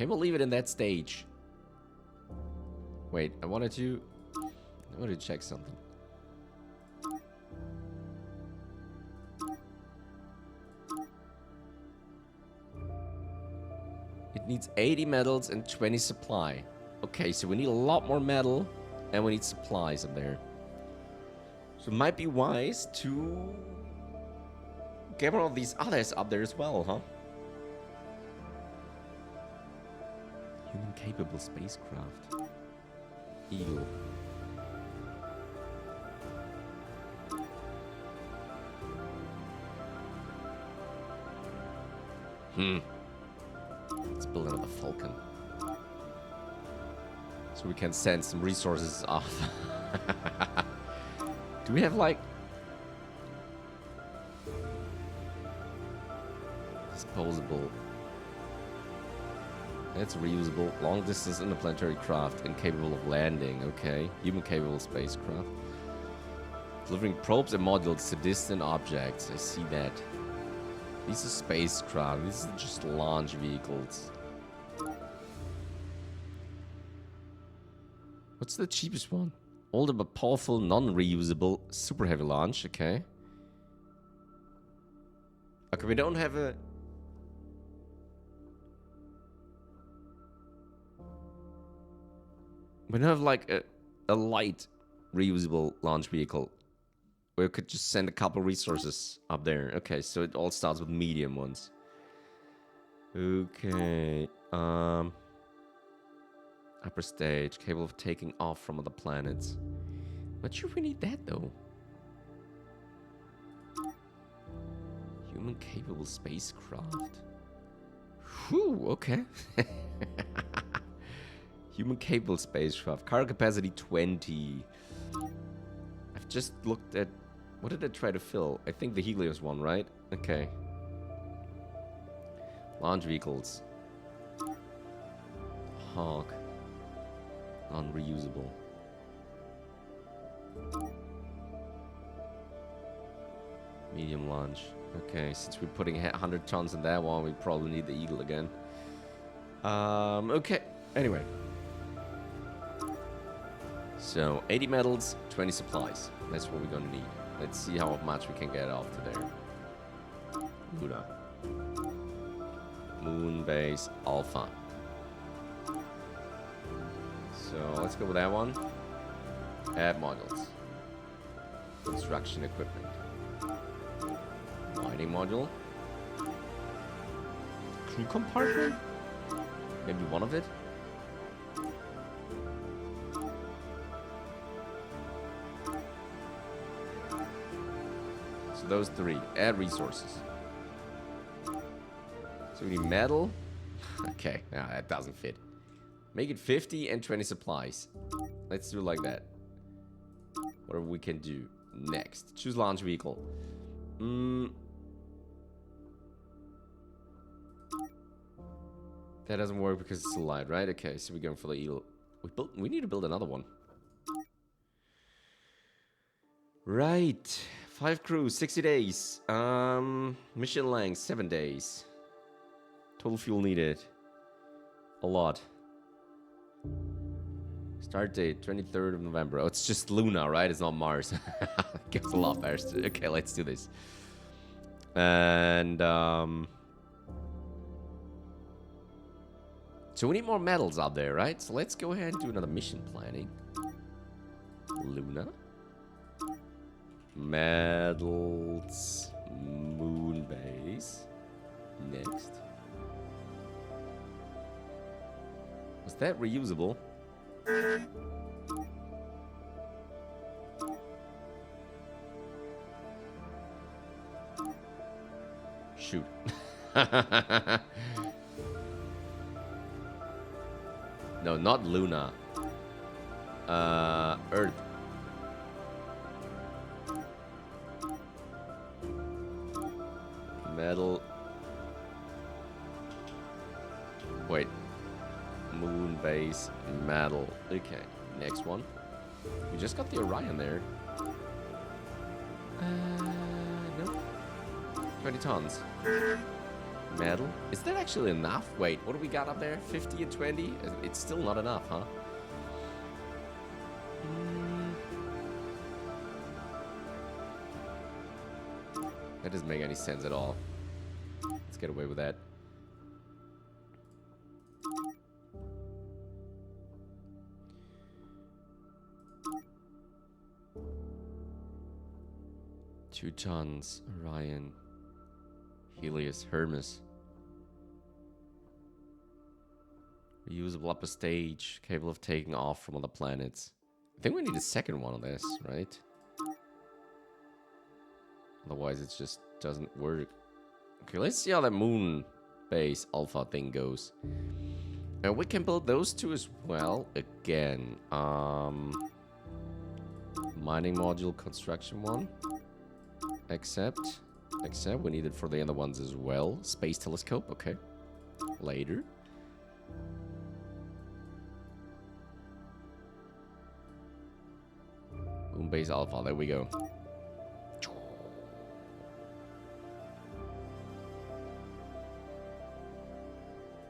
we'll leave it in that stage. Wait, I wanted to check something. It needs 80 metals and 20 supply. Okay, so we need a lot more metal and we need supplies up there. So it might be wise to get one of these others up there as well, huh? Human capable spacecraft. Eagle. Let's build another Falcon. So we can send some resources off. Do we have like... disposable... That's reusable. Long distance interplanetary craft incapable of landing. Okay. Human capable spacecraft. Delivering probes and modules to distant objects. I see that. These are spacecraft. These are just launch vehicles. What's the cheapest one? Older but powerful, non-reusable, super heavy launch. Okay. Okay, we don't have a... We don't have like a light reusable launch vehicle. We could just send a couple resources up there. Okay, so it all starts with medium ones. Okay. Upper stage, capable of taking off from other planets. Not sure if we need that though. Human capable spacecraft. Whew, okay. Human capable spacecraft. Cargo capacity 20. I've just looked at... What did I try to fill? I think the Helios one, right? Okay. Launch vehicles. Hawk. Non-reusable. Medium launch. Okay, since we're putting 100 tons in that one, we probably need the Eagle again. Okay. Anyway. So, 80 metals, 20 supplies. That's what we're gonna need. Let's see how much we can get off to there. Luna. Moon base Alpha. So, let's go with that one. Add modules. Construction equipment. Mining module. Crew compartment? Maybe one of it? So those three. Add resources. So we need metal. Okay, no, that doesn't fit. Make it 50 and 20 supplies. Let's do it like that. Whatever we can do. Next. Choose launch vehicle. That doesn't work because it's too light, right? Okay, so we're going for the Eagle. We need to build another one. Right. 5 crews, 60 days. Mission length, 7 days. Total fuel needed. A lot. Start date, 23rd of November. Oh, it's just Luna, right? It's not Mars. Gets a lot faster. Okay, let's do this. And, so we need more metals out there, right? So let's go ahead and do another mission planning. Luna. Metals. Moon base. Next. Was that reusable? Shoot. No, not Luna. Earth. Metal. Wait. Moon base metal. Okay, next one. We just got the Orion there. No. 20 tons. Metal. Is that actually enough? Wait, what do we got up there? 50 and 20? It's still not enough, huh? That doesn't make any sense at all. Let's get away with that. Two tons. Orion. Helios. Hermes. Reusable upper stage. Capable of taking off from other planets. I think we need a second one on this, right? Otherwise, it just doesn't work. Okay, let's see how that moon base alpha thing goes. And we can build those two as well. Again, mining module construction one. Except we need it for the other ones as well. Space telescope, okay. Later. Moon base alpha, there we go.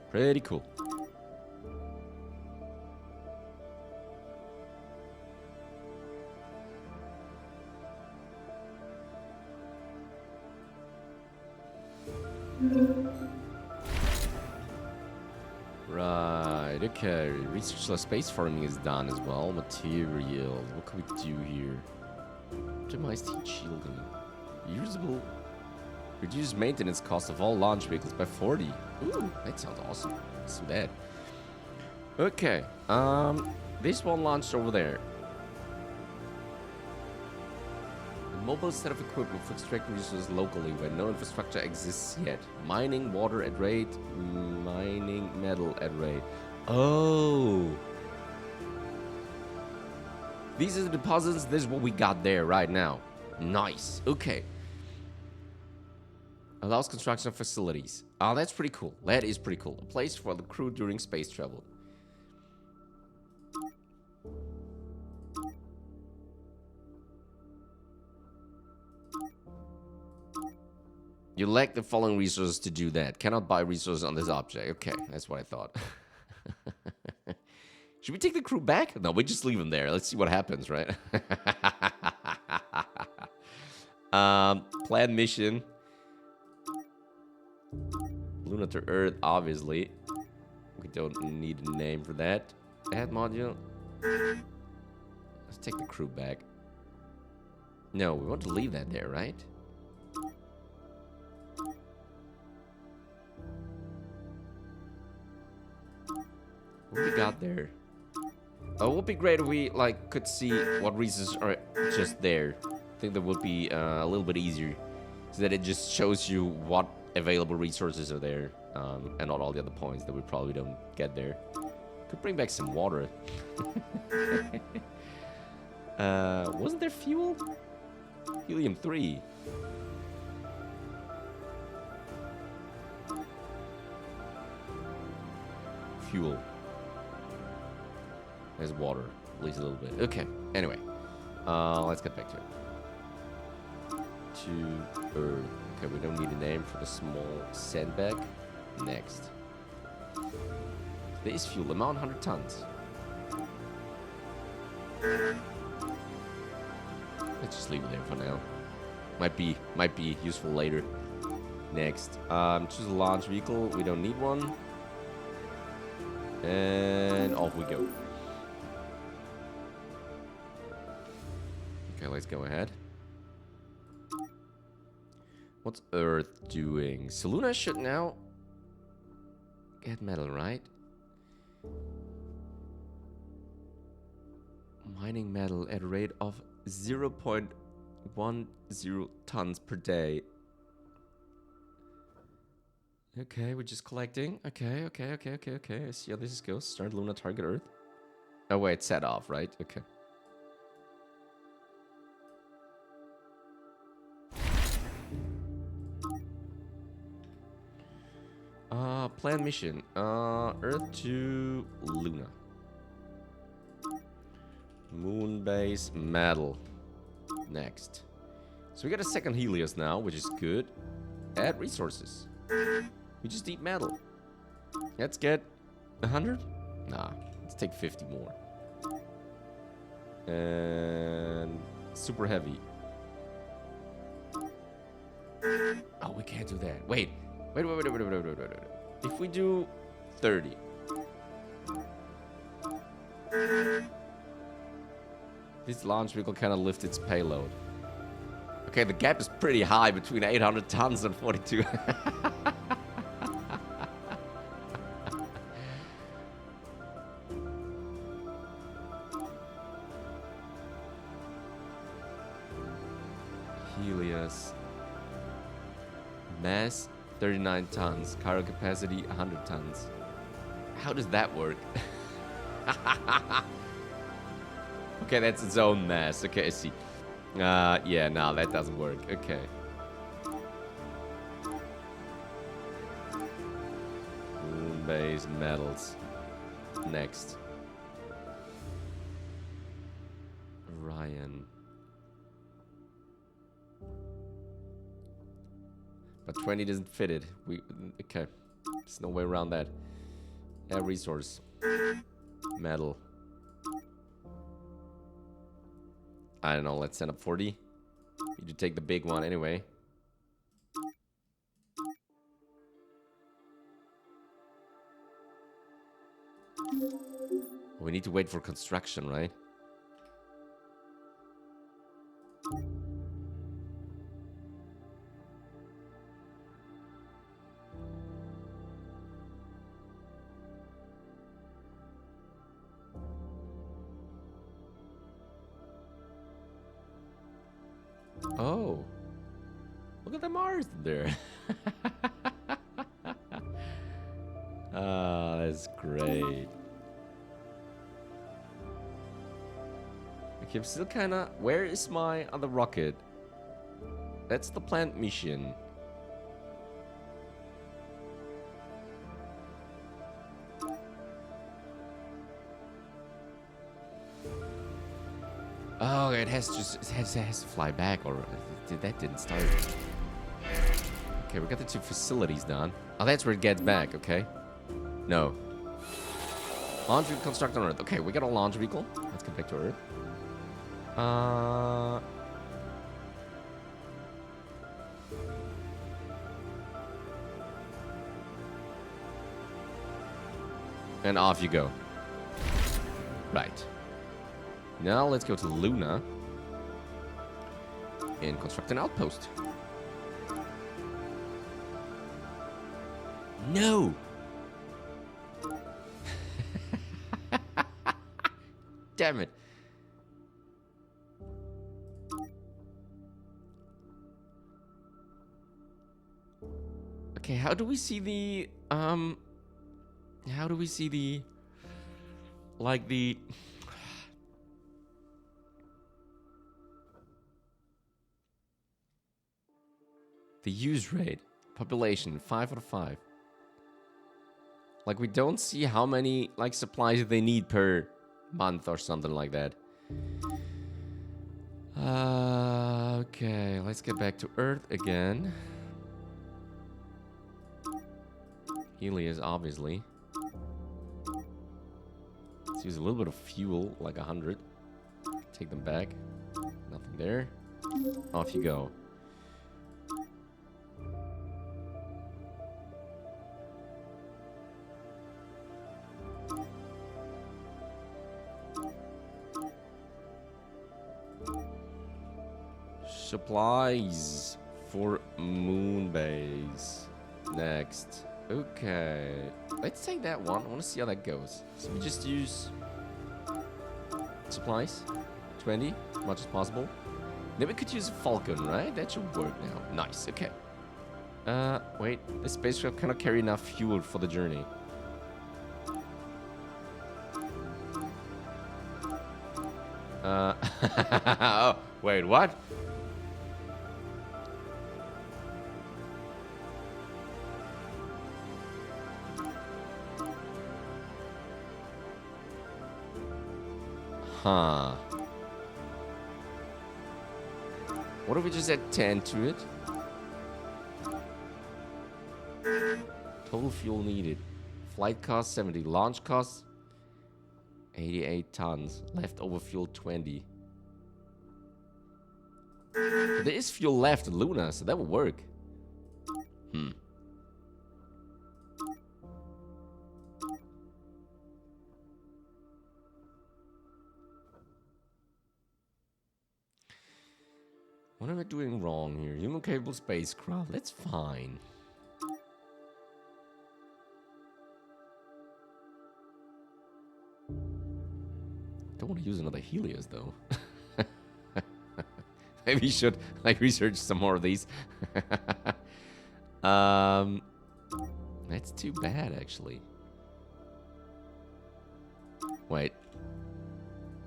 Pretty cool. Right, okay. Research space farming is done as well. Materials. What can we do here? Optimized heat shielding. Usable. Reduce maintenance cost of all launch vehicles by 40. Ooh, that sounds awesome. Let's do that. Okay. This one launched over there. A mobile set of equipment for extracting resources locally where no infrastructure exists yet. Mining water at rate. Mining metal at rate. Oh. These are the deposits. This is what we got there right now. Nice. Okay. Allows construction of facilities. Oh, that's pretty cool. That is pretty cool. A place for the crew during space travel. You lack the following resources to do that. Cannot buy resources on this object. Okay, that's what I thought. Should we take the crew back? No, we just leave them there. Let's see what happens, right? Plan mission. Luna to Earth, obviously. We don't need a name for that. Add module. Let's take the crew back. No, we want to leave that there, right? What we got there? Oh, it would be great if we could see what reasons are just there. I think that would be a little bit easier, so that it just shows you what available resources are there, and not all the other points that we probably don't get there. Could bring back some water. Wasn't there fuel? Helium-3. Fuel. There's water, at least a little bit. Okay, anyway. Let's get back to it. To Earth. Okay, we don't need a name for the small sandbag. Next. There is fuel. Amount 100 tons. Let's just leave it there for now. Might be useful later. Next. Choose a launch vehicle. We don't need one. And off we go. Okay, let's go ahead. What's Earth doing? So Luna should now get metal, right? Mining metal at a rate of 0.10 tons per day. Okay, we're just collecting. Okay. I see how this goes. Start Luna, target Earth. Oh wait, set off, right? Okay. Plan mission. Earth to Luna. Moon base metal. Next. So we got a second Helios now, which is good. Add resources. We just need metal. Let's get 100? Nah, let's take 50 more. And super heavy. Oh, we can't do that. Wait. If we do 30. This launch vehicle cannot lift its payload. Okay, the gap is pretty high between 800 tons and 42. Helios. Mass 39 tons. Cargo capacity 100 tons. How does that work? Okay, that's its own mass. Okay, I see. Yeah, no, that doesn't work. Okay. Moon base metals. Next. Orion. But 20 doesn't fit it. Okay. There's no way around that. Air resource. Metal. I don't know, let's send up 40. You do take the big one anyway. We need to wait for construction, right? Oh, look at the Mars there. Ah, that's great. Okay, I'm still kinda... Where is my other rocket? That's the plant mission. Oh, it has to fly back, or that didn't start. Okay, we got the 2 facilities done. Oh, that's where it gets back. Okay. No. Launch vehicle construct on Earth. Okay, we got a launch vehicle. Let's get back to Earth. And off you go. Right. Now let's go to Luna and construct an outpost. No! Damn it. Okay, how do we see the like the use rate? Population 5 out of 5. Like, we don't see how many like supplies they need per month or something like that. Okay, let's get back to Earth again. Helios, obviously. Let's use a little bit of fuel, like 100. Take them back. Nothing there. Off you go. Supplies for moon base. Next. Okay. Let's take that one. I want to see how that goes. So we just use supplies. 20, as much as possible. Then we could use a Falcon, right? That should work now. Nice, okay. Wait. The spacecraft cannot carry enough fuel for the journey. Oh, wait, what? Huh. What if we just add 10 to it? Total fuel needed. Flight cost 70. Launch cost 88 tons. Leftover fuel 20. But there is fuel left in Luna, so that will work. What am I doing wrong here? Human capable spacecraft. That's fine. Don't want to use another Helios though. Maybe you should like research some more of these. That's too bad actually. Wait.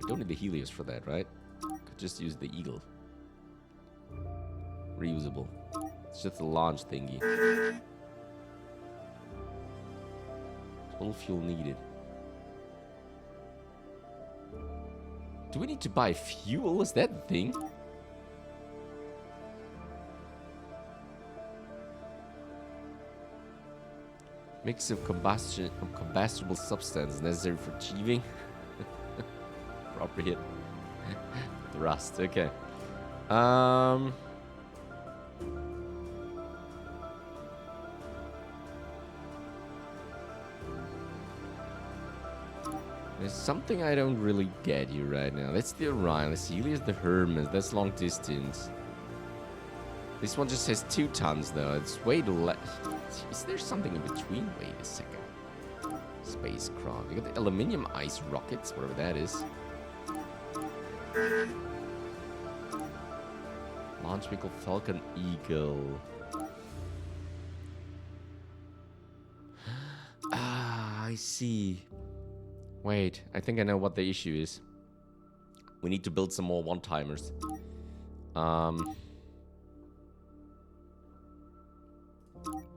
We don't need the Helios for that, right? Could just use the Eagle. Reusable. It's just a launch thingy. Total fuel needed. Do we need to buy fuel? Is that the thing? Mix of combustible substance necessary for achieving appropriate thrust. Okay. There's something I don't really get here right now. That's the Orion. The Helios, the Hermes. That's long distance. This one just has 2 tons though. It's way too less. Is there something in between? Wait a second. Spacecraft. We got the aluminium ice rockets, whatever that is. Launch vehicle Falcon Eagle. Ah, I see. Wait, I think I know what the issue is. We need to build some more one-timers.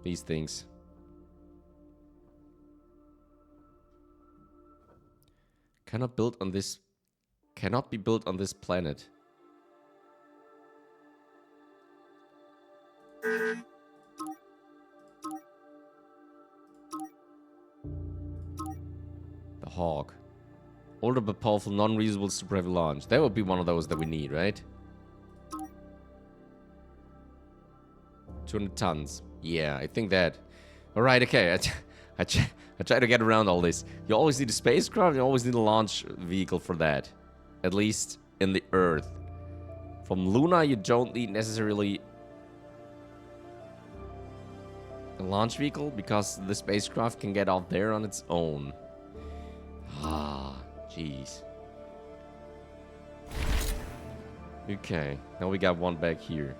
These things. Cannot be built on this planet. The Hawk. Older but powerful, non-reusable super heavy launch. That would be one of those that we need, right? 200 tons. Yeah, I think that. Alright, okay. I try to get around all this. You always need a spacecraft, you always need a launch vehicle for that. At least in the Earth. From Luna, you don't need necessarily a launch vehicle because the spacecraft can get out there on its own. Ah, jeez. Okay, now we got one back here.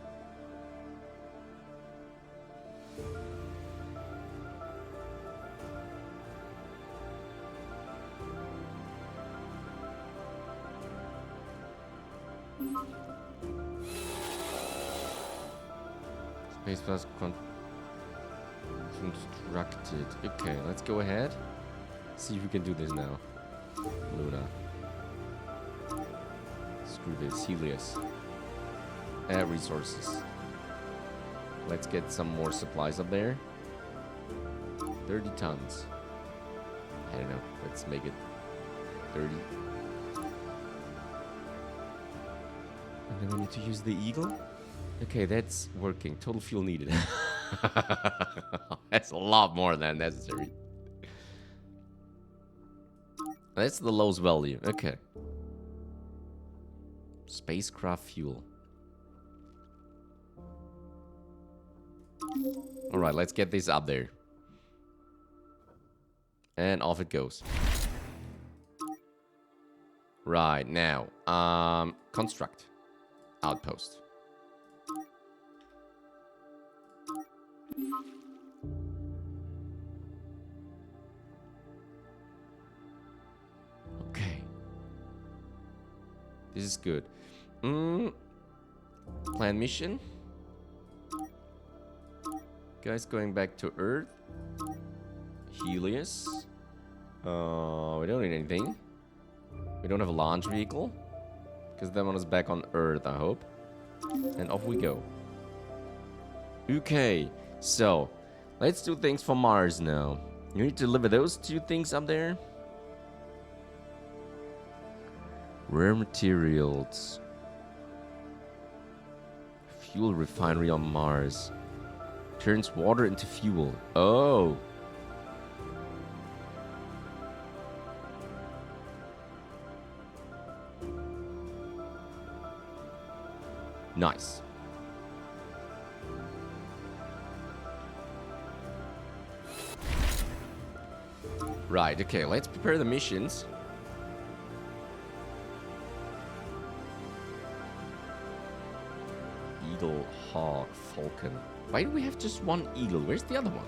Space was constructed. Okay, let's go ahead. See if we can do this now. Luna. Screw this. Helios. Add resources. Let's get some more supplies up there. 30 tons. I don't know. Let's make it 30. And then we need to use the Eagle. Okay, that's working. Total fuel needed. That's a lot more than necessary. That's the lowest value. Okay. Spacecraft fuel. Alright, let's get this up there. And off it goes. Right, now. Construct. Outpost. Okay. This is good. Plan mission. Guys going back to Earth. Helios. We don't need anything. We We don't have a launch vehicle. Because that one is back on Earth, I hope. And off we go. Okay, so let's do things for Mars now. You need to deliver those 2 things up there. Rare materials. Fuel refinery on Mars. Turns water into fuel. Oh. Nice. Right, okay, let's prepare the missions. Eagle, Hawk, Falcon. Why do we have just one eagle? Where's the other one?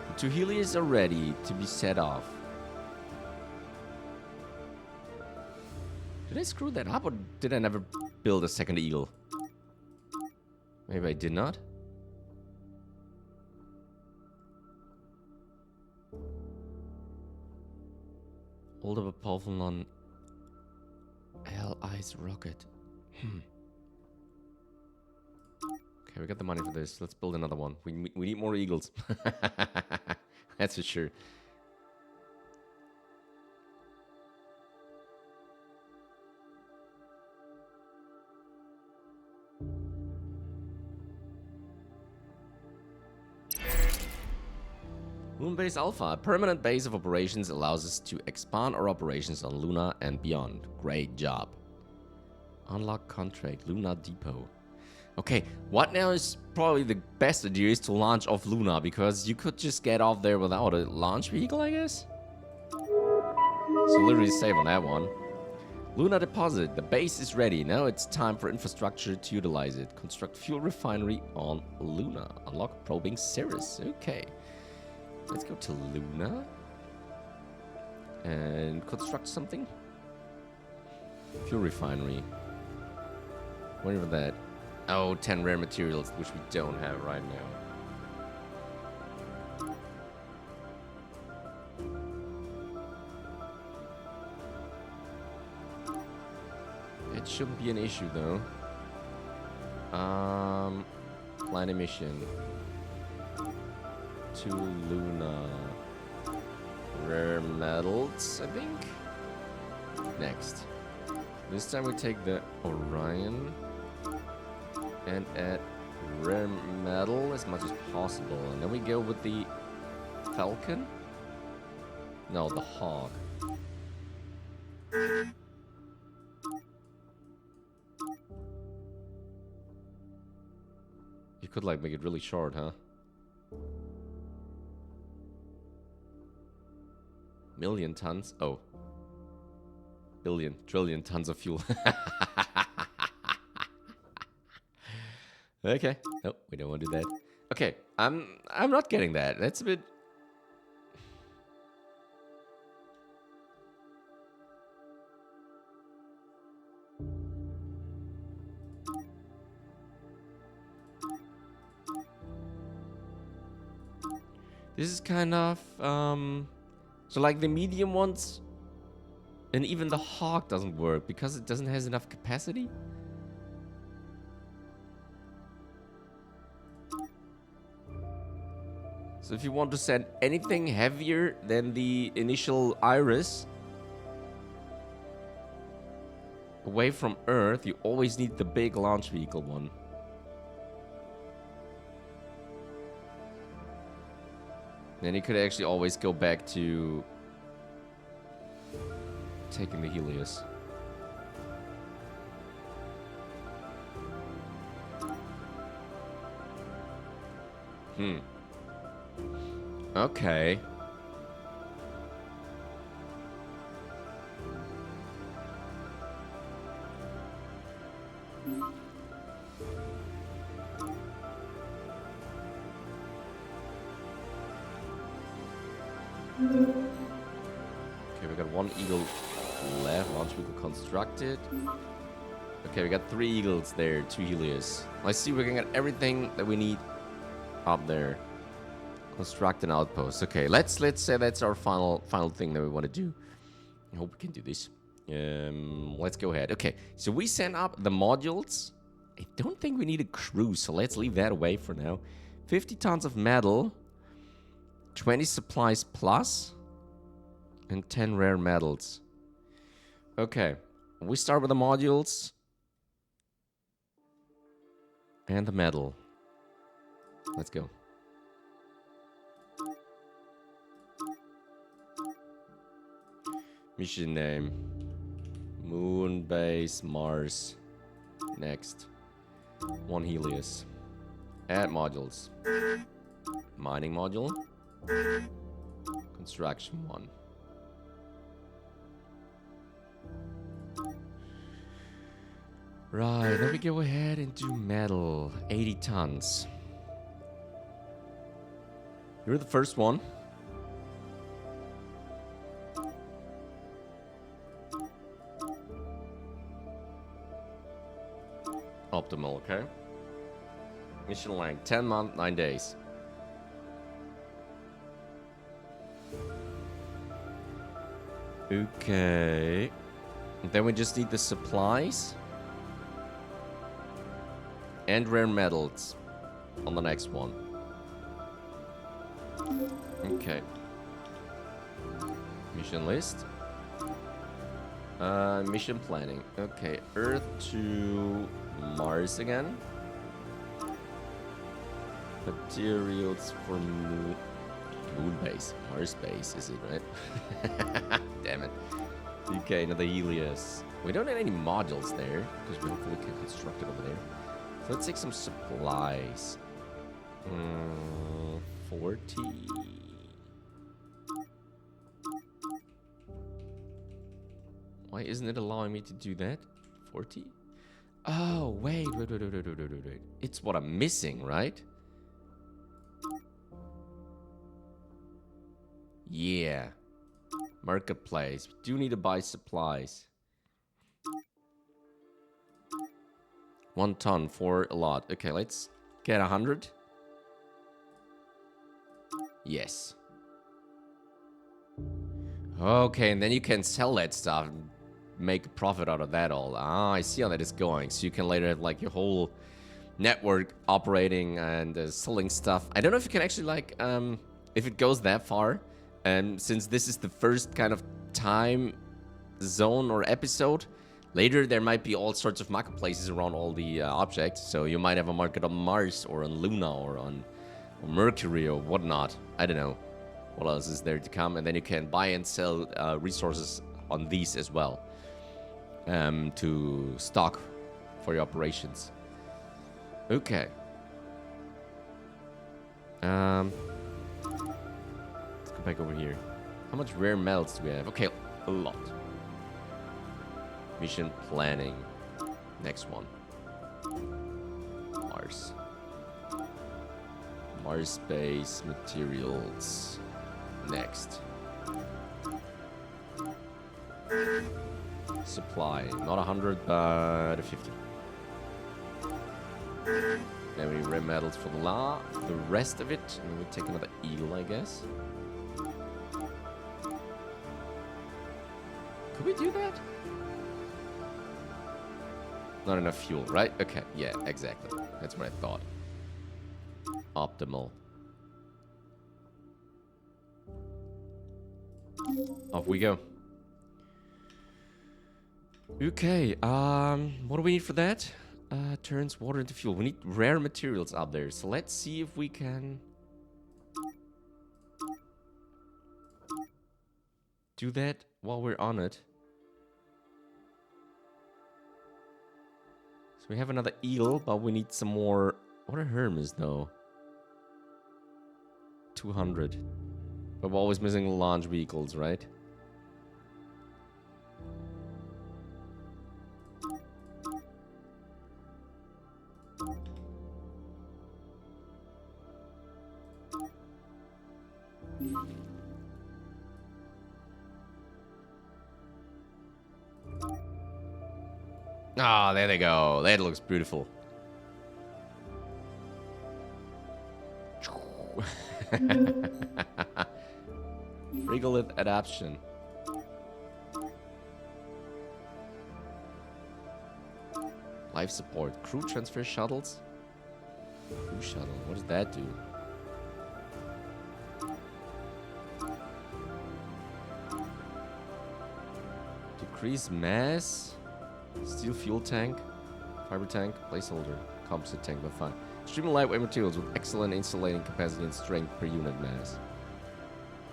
The 2 helios are ready to be set off. Did I screw that up or did I never build a second eagle? Maybe I did not. Hold of a powerful non-LI's rocket. Okay, we got the money for this. Let's build another one. We need more eagles. That's for sure. Moonbase Alpha, a permanent base of operations, allows us to expand our operations on Luna and beyond. Great job. Unlock contract, Luna Depot. Okay, what now is probably the best idea is to launch off Luna, because you could just get off there without a launch vehicle, I guess? So literally save on that one. Luna deposit, the base is ready. Now it's time for infrastructure to utilize it. Construct fuel refinery on Luna. Unlock probing Ceres. Okay. Let's go to Luna. And construct something. Fuel refinery. Whatever that. Oh, 10 rare materials, which we don't have right now. It shouldn't be an issue though. Plan a mission to Luna. Rare metals, I think. Next. This time we take the Orion and add rare metal as much as possible. And then we go with the Falcon. No, the Hawk. You could like make it really short, huh? Million tons? Oh. Billion, trillion tons of fuel. Okay. Nope, we don't want to do that. Okay, I'm not getting that. That's a bit... This is kind of, so like the medium ones, and even the Hawk doesn't work because it doesn't have enough capacity. So if you want to send anything heavier than the initial Iris away from Earth, you always need the big launch vehicle one. Then you could actually always go back to taking the Helios. Okay. Okay, we got one eagle left. Launch vehicle constructed. Okay, we got 3 eagles there, 2 Helios. Let's see if we can get everything that we need up there. Construct an outpost. Okay, let's say that's our final thing that we want to do. I hope we can do this. Let's go ahead. Okay, so we send up the modules. I don't think we need a crew, so let's leave that away for now. 50 tons of metal, 20 supplies plus, and 10 rare metals. Okay, we start with the modules and the metal. Let's go. Mission name. Moon base Mars. Next. 1 Helios. Add modules. Mining module. Construction 1. Right, let me go ahead and do metal. 80 tons. You're the first one. Optimal, okay. Mission length, 10 months, 9 days. Okay. And then we just need the supplies. And rare metals on the next one. Okay. Mission list. Mission planning. Okay, Earth to Mars again. Materials for moon base. Mars base, is it, right? Damn it. Okay, another Helios. We don't have any modules there, because we hopefully can construct it over there. So let's take some supplies. 40. Why isn't it allowing me to do that? 40? Oh, wait. It's what I'm missing, right? Yeah. Marketplace. We do need to buy supplies. 1 ton for a lot. Okay, let's get 100. Yes. Okay, and then you can sell that stuff and make a profit out of that all. Ah, I see how that is going. So you can later have like your whole network operating and selling stuff. I don't know if you can actually like, if it goes that far. And since this is the first kind of time zone or episode, later there might be all sorts of marketplaces around all the objects. So you might have a market on Mars or on Luna or on Mercury or whatnot. I don't know what else is there to come. And then you can buy and sell resources on these as well to stock for your operations. Okay. Let's go back over here. How much rare metals do we have? Okay, a lot. Mission planning. Next one. Mars. Mars base materials. Next. Supply. Not 100, but 50. Then we rare metals for the rest of it. And we take another eel, I guess. Could we do that? Not enough fuel, right? Okay, yeah, exactly. That's what I thought. Optimal. Off we go. Okay, what do we need for that? Turns water into fuel. We need rare materials out there. So let's see if we can do that while we're on it. So we have another eel, but we need some more. What are Hermes though? 200. But we're always missing launch vehicles, right? Ah, there they go. That looks beautiful. Regolith adaptation. Life support. Crew transfer shuttles. Crew shuttle. What does that do? Decrease mass. Steel fuel tank. Fiber tank. Placeholder. Composite tank, but fine. Extremely lightweight materials with excellent insulating capacity and strength per unit mass.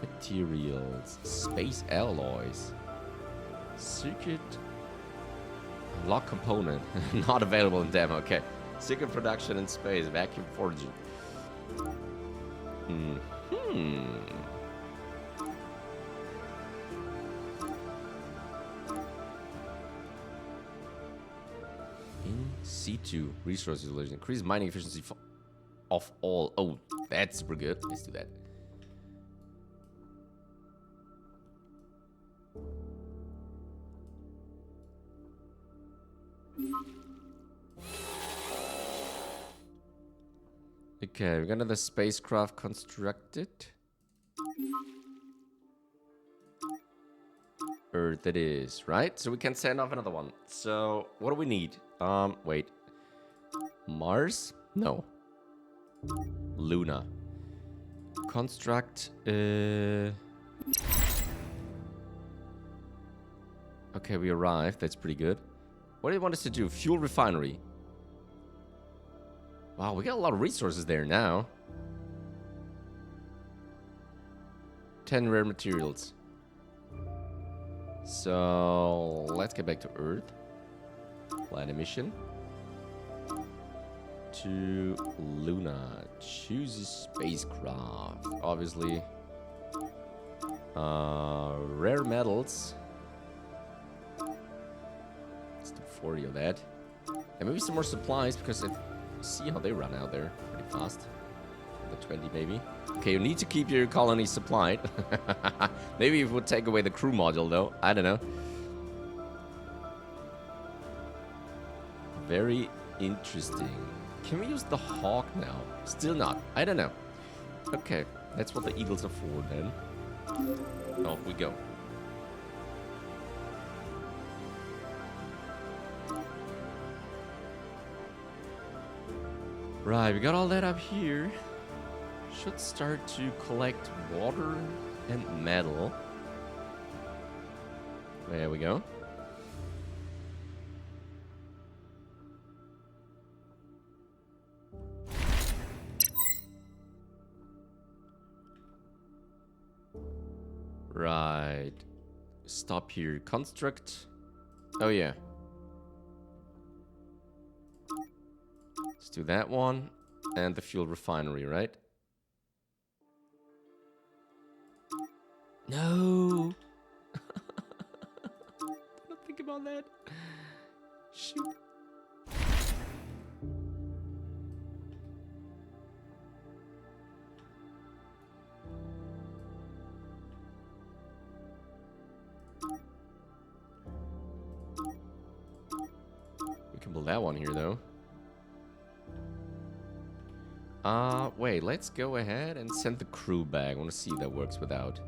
Materials. Space alloys. Circuit. Lock component. Not available in demo. Okay. Circuit production in space. Vacuum forging. In situ. Resource utilization. Increase mining efficiency of all. Oh, that's super good. Let's do that. Okay, we got another spacecraft constructed. Earth it is, right? So we can send off another one. So what do we need? Wait. Mars? No. Luna. Construct. Okay, we arrived. That's pretty good. What do you want us to do? Fuel refinery. Wow, we got a lot of resources there now. 10 rare materials. So let's get back to Earth. Plan a mission. To Luna. Choose a spacecraft. Obviously. Rare metals. Let's do 40 of that. And maybe some more supplies because if see how they run out there pretty fast. The 20 maybe. Okay, you need to keep your colony supplied. Maybe it would take away the crew module though. I don't know. Very interesting. Can we use the hawk now? Still not. I don't know. Okay, that's what the eagles are for then. Off we go. Right, we got all that up here. Should start to collect water and metal. There we go. Right. Stop here. Construct. Oh, yeah. Let's do that one. And the fuel refinery, right? No! Don't think about that. Shoot. We can build that one here, though. Wait, let's go ahead and send the crew back. I want to see if that works without.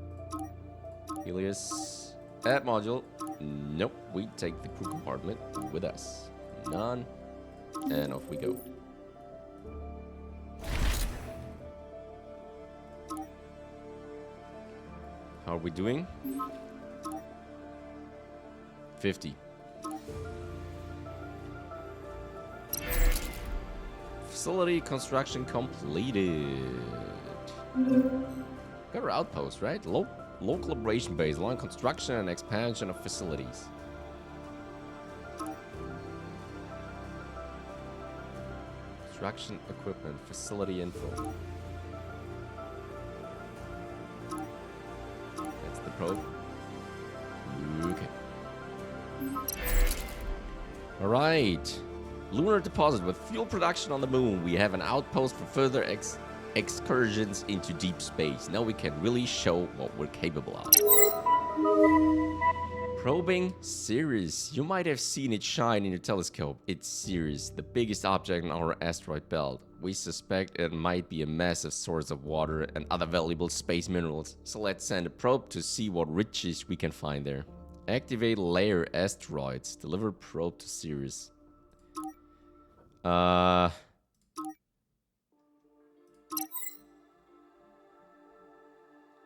Helios. Add module. Nope, we take the crew compartment with us. None. And off we go. How are we doing? 50. Facility construction completed. Got our outpost, right? Local operation base, along construction and expansion of facilities. Construction equipment, facility info. That's the probe. Okay. All right. Lunar deposit with fuel production on the moon. We have an outpost for further excursions into deep space. Now we can really show what we're capable of. Probing Ceres. You might have seen it shine in your telescope. It's Ceres, the biggest object in our asteroid belt. We suspect it might be a massive source of water and other valuable space minerals. So let's send a probe to see what riches we can find there. Activate layer asteroids. Deliver probe to Ceres. Uh...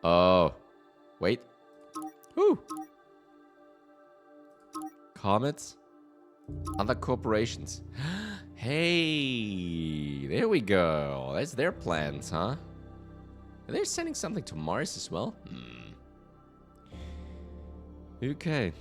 Oh. Wait. Whew. Comets? Other corporations. Hey, there we go. That's their plans, huh? Are they sending something to Mars as well? Okay.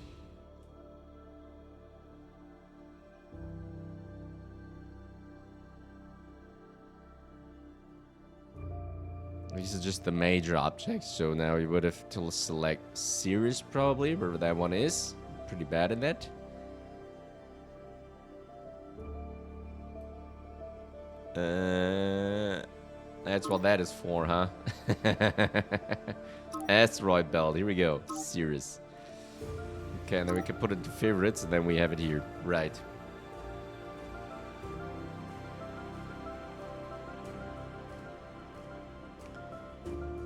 These are just the major objects, so now we would have to select Sirius probably, wherever that one is. Pretty bad in that. That's what that is for, huh? Asteroid belt, here we go. Sirius. Okay, and then we can put it to favorites, and then we have it here. Right.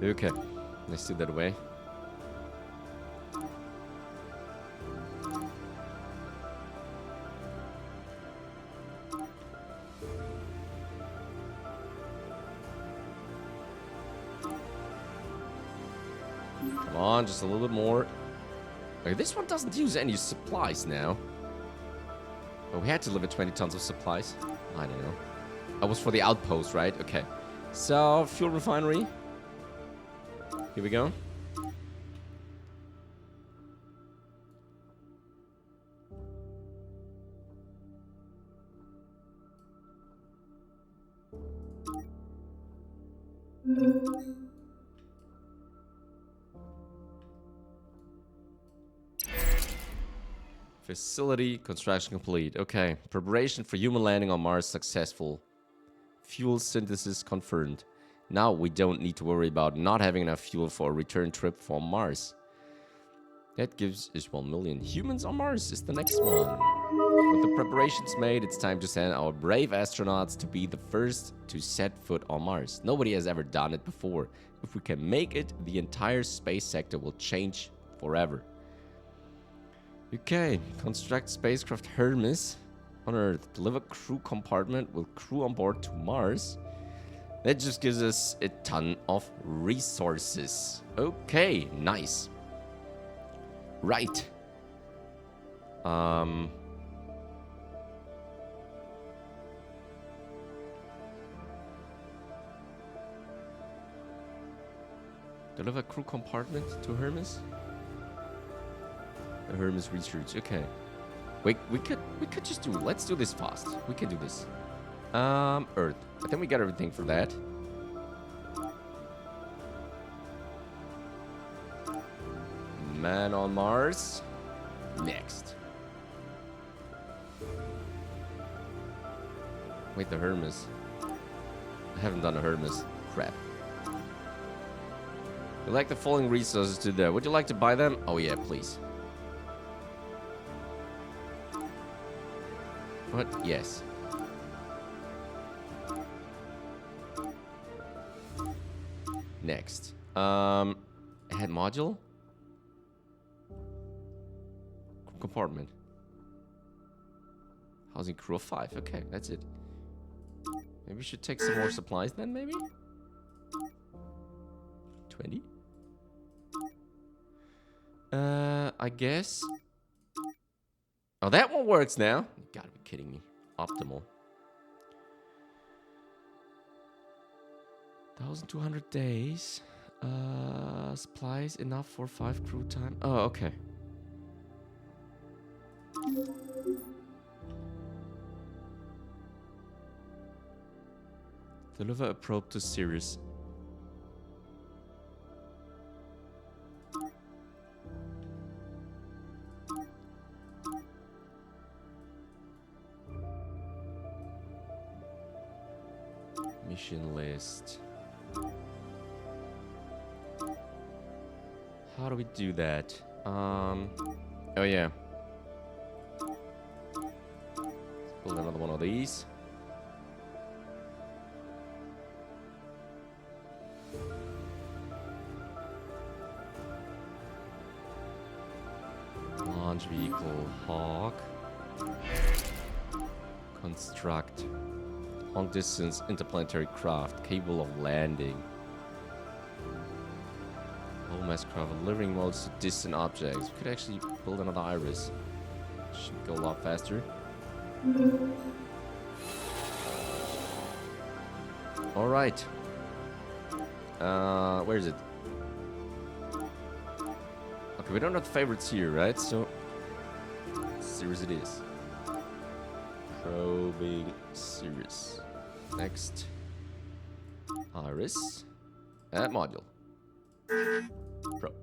Okay, let's do that away. Come on, just a little bit more. Okay, this one doesn't use any supplies now. Oh, we had to live at 20 tons of supplies. I don't know. That was for the outpost, right? Okay. So, fuel refinery. Here we go. Facility construction complete. Okay. Preparation for human landing on Mars successful. Fuel synthesis confirmed. Now we don't need to worry about not having enough fuel for a return trip from Mars. That gives us 1 million. Humans on Mars is the next one. With the preparations made, it's time to send our brave astronauts to be the first to set foot on Mars. Nobody has ever done it before. If we can make it, the entire space sector will change forever. Okay, construct spacecraft Hermes on Earth. Deliver crew compartment with crew on board to Mars. That just gives us a ton of resources. Okay, nice. Right. Deliver crew compartment to Hermes. The Hermes research. Okay. Wait, we could just do. Let's do this fast. We can do this. Earth. I think we got everything for that. Man on Mars. Next. Wait, the Hermes. I haven't done a Hermes. Crap. You like the following resources to there. Would you like to buy them? Oh yeah, please. What? Yes. Next. Head module? Compartment. Housing crew of 5. Okay, that's it. Maybe we should take some more supplies then, maybe? 20? I guess. Oh, that one works now. You gotta be kidding me. Optimal. 1,200 days. Supplies enough for 5 crew time. Oh, okay. Deliver a probe to Sirius. Mission list. How do we do that? Oh yeah. Let's build another one of these. Launch vehicle, Hawk. Construct. Long distance interplanetary craft capable of landing. Low mass craft delivering modes to distant objects. We could actually build another iris. Should go a lot faster. Alright. Where is it? Okay, we don't have favorites here, right? So, Sirius it is. Probing Sirius. Next. Iris. Add module. Probe.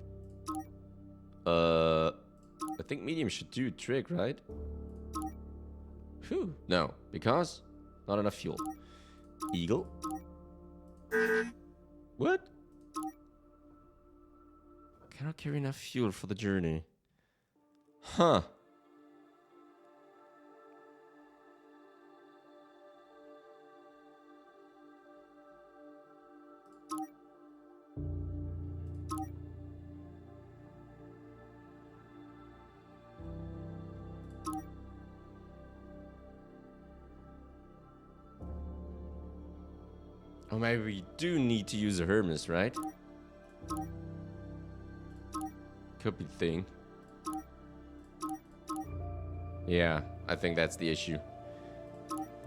I think medium should do a trick, right? Phew. No, because not enough fuel. Eagle. What? Cannot carry enough fuel for the journey. Huh. Oh, maybe we do need to use a Hermes, right? Could be the thing. Yeah, I think that's the issue.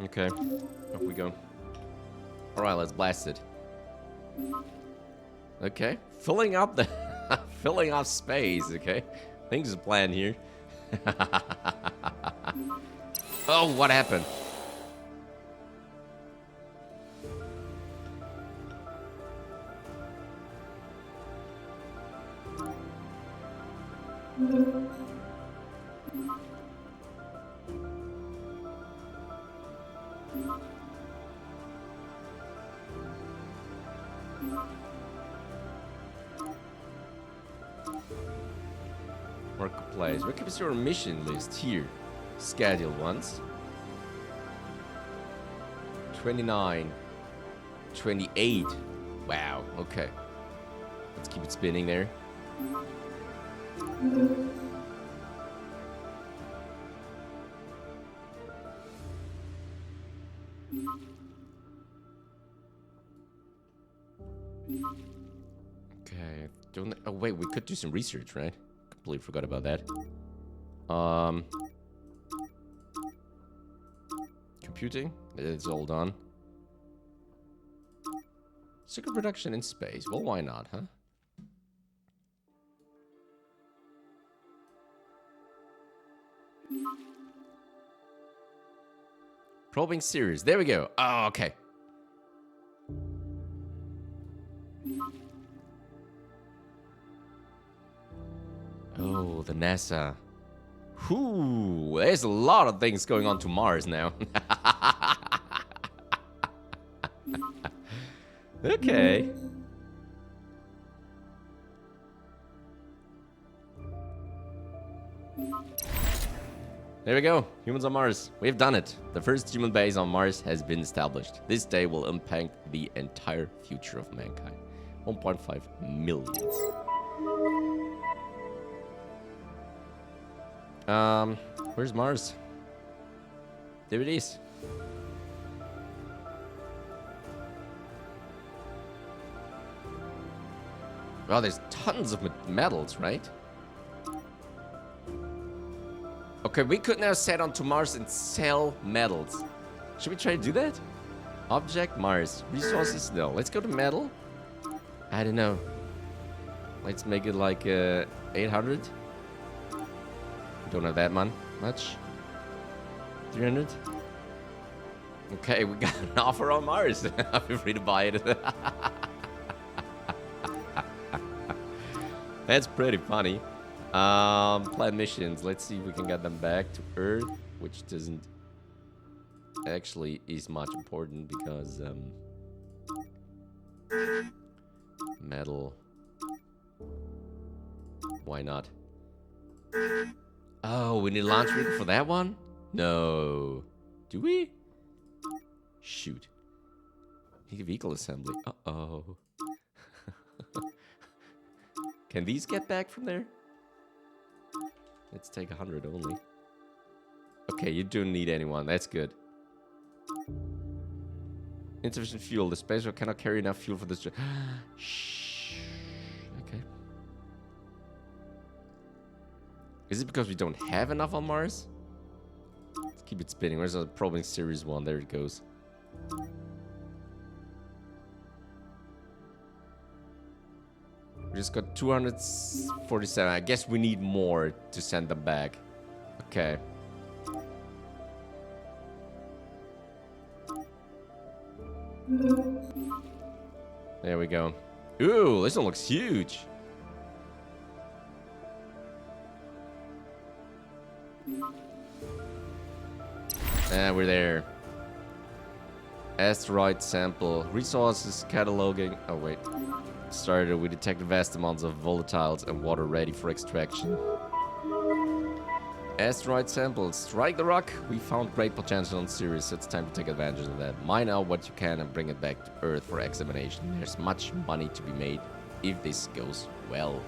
Okay, up we go. Alright, let's blast it. Okay, filling up the... filling up space, okay? Things are planned here. Oh, what happened? Marketplace. What keeps your mission list here? Schedule once. 29. 28. Wow, okay. Let's keep it spinning there. Okay, don't... Oh wait, we could do some research, right? Completely forgot about that. Computing, it's all done. Secret production in space. Well, why not, huh? Probing series. There we go. Oh, okay. Oh, the NASA. Whoo, there's a lot of things going on to Mars now. Okay. There we go. Humans on Mars. We've done it. The first human base on Mars has been established. This day will impact the entire future of mankind. 1.5 millions. Where's Mars? There it is. Well, there's tons of metals, right? Okay, we could now set onto Mars and sell metals. Should we try to do that? Object, Mars. Resources, no. Let's go to metal. I don't know. Let's make it like 800. Don't have that much. 300. Okay, we got an offer on Mars. Feel free to buy it. That's pretty funny. Plan missions. Let's see if we can get them back to Earth, which doesn't actually is much important because metal. Why not? Oh, we need a launch vehicle for that one? No. Do we? Shoot. Need a vehicle assembly. Uh-oh. Can these get back from there? Let's take 100 only. Okay, you don't need anyone. That's good. Insufficient fuel. The spaceship cannot carry enough fuel for this. Shh. Okay. Is it because we don't have enough on Mars? Let's keep it spinning. Where's the probing series 1? There it goes. We just got 247. I guess we need more to send them back. Okay. There we go. Ooh, this one looks huge. And we're there. Asteroid sample. Resources cataloging. Oh, wait. Started. We detected vast amounts of volatiles and water ready for extraction. Asteroid samples. Strike the rock. We found great potential on Sirius, so it's time to take advantage of that. Mine out what you can and bring it back to Earth for examination. There's much money to be made if this goes well.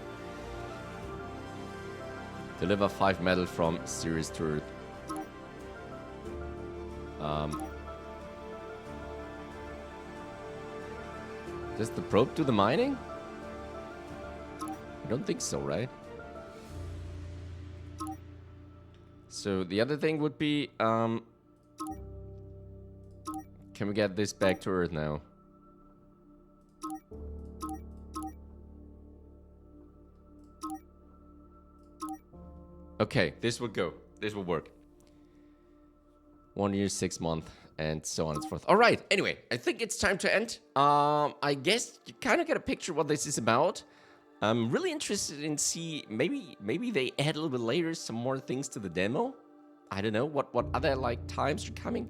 Deliver 5 metal from Sirius to Earth. Does the probe do the mining? I don't think so, right? So the other thing would be, can we get this back to Earth now? Okay, this would go. This will work. 1 year, 6 months, and so on and so forth. All right. Anyway, I think it's time to end. I guess you kind of get a picture of what this is about. I'm really interested in maybe they add a little bit later some more things to the demo. I don't know what other like times are coming.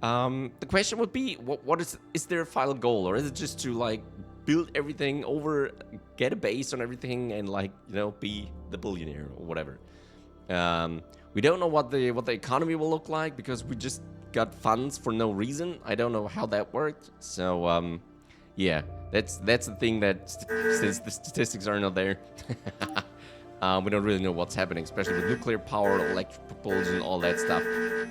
The question would be, what is there a final goal, or is it just to like build everything over, get a base on everything, and like, you know, be the billionaire or whatever? We don't know what the economy will look like because we just got funds for no reason. I don't know how that worked. So yeah, that's the thing, that since the statistics are not there, we don't really know what's happening, especially with nuclear power, electric propulsion, all that stuff.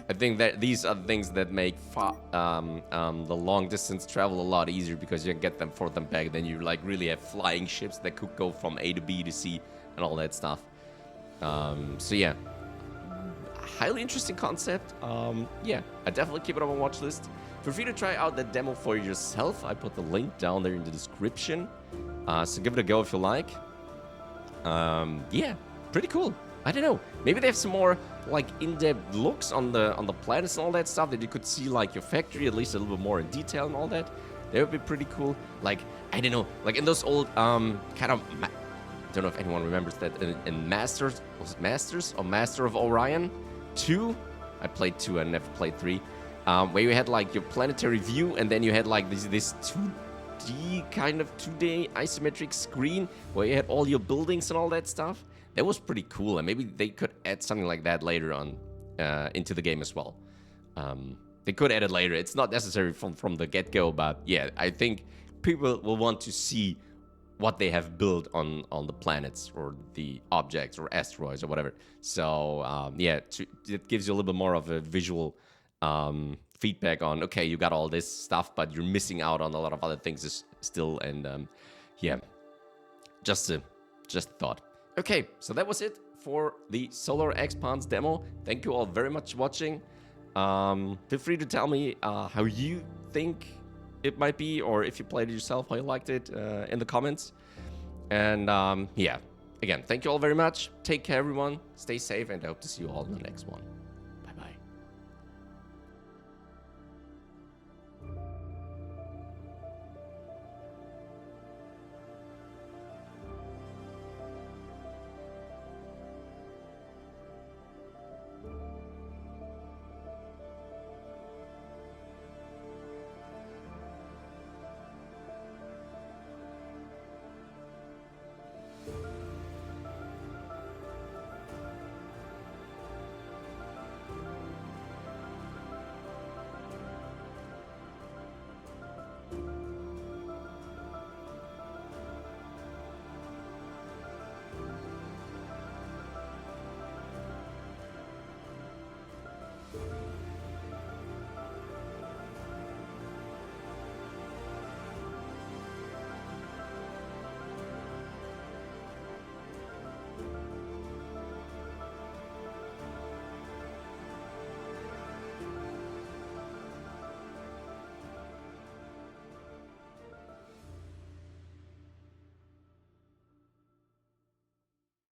I think that these are the things that make the long distance travel a lot easier, because you can get them for them back. Then you like really have flying ships that could go from A to B to C and all that stuff. So yeah, highly interesting concept. Yeah, I definitely keep it on my watch list. Feel free to try out that demo for yourself. I put the link down there in the description. So give it a go if you like. Yeah, pretty cool. I don't know. Maybe they have some more like in-depth looks on the planets and all that stuff, that you could see like your factory at least a little bit more in detail and all that. That would be pretty cool. Like, I don't know, like in those old kind of, I don't know if anyone remembers that in Masters, was it Masters or Master of Orion 2? I played 2 and never played 3. Where you had like your planetary view, and then you had like this 2D kind of 2D isometric screen where you had all your buildings and all that stuff. That was pretty cool, and maybe they could add something like that later on into the game as well. They could add it later. It's not necessary from the get-go, but yeah, I think people will want to see what they have built on the planets or the objects or asteroids or whatever. So yeah, it gives you a little bit more of a visual feedback on, okay, you got all this stuff, but you're missing out on a lot of other things still. And yeah, just a thought. Okay, so that was it for the Solar Expanse demo. Thank you all very much for watching. Feel free to tell me how you think it might be, or if you played it yourself, how you liked it in the comments. And yeah, again, thank you all very much. Take care, everyone. Stay safe, and I hope to see you all in the next one.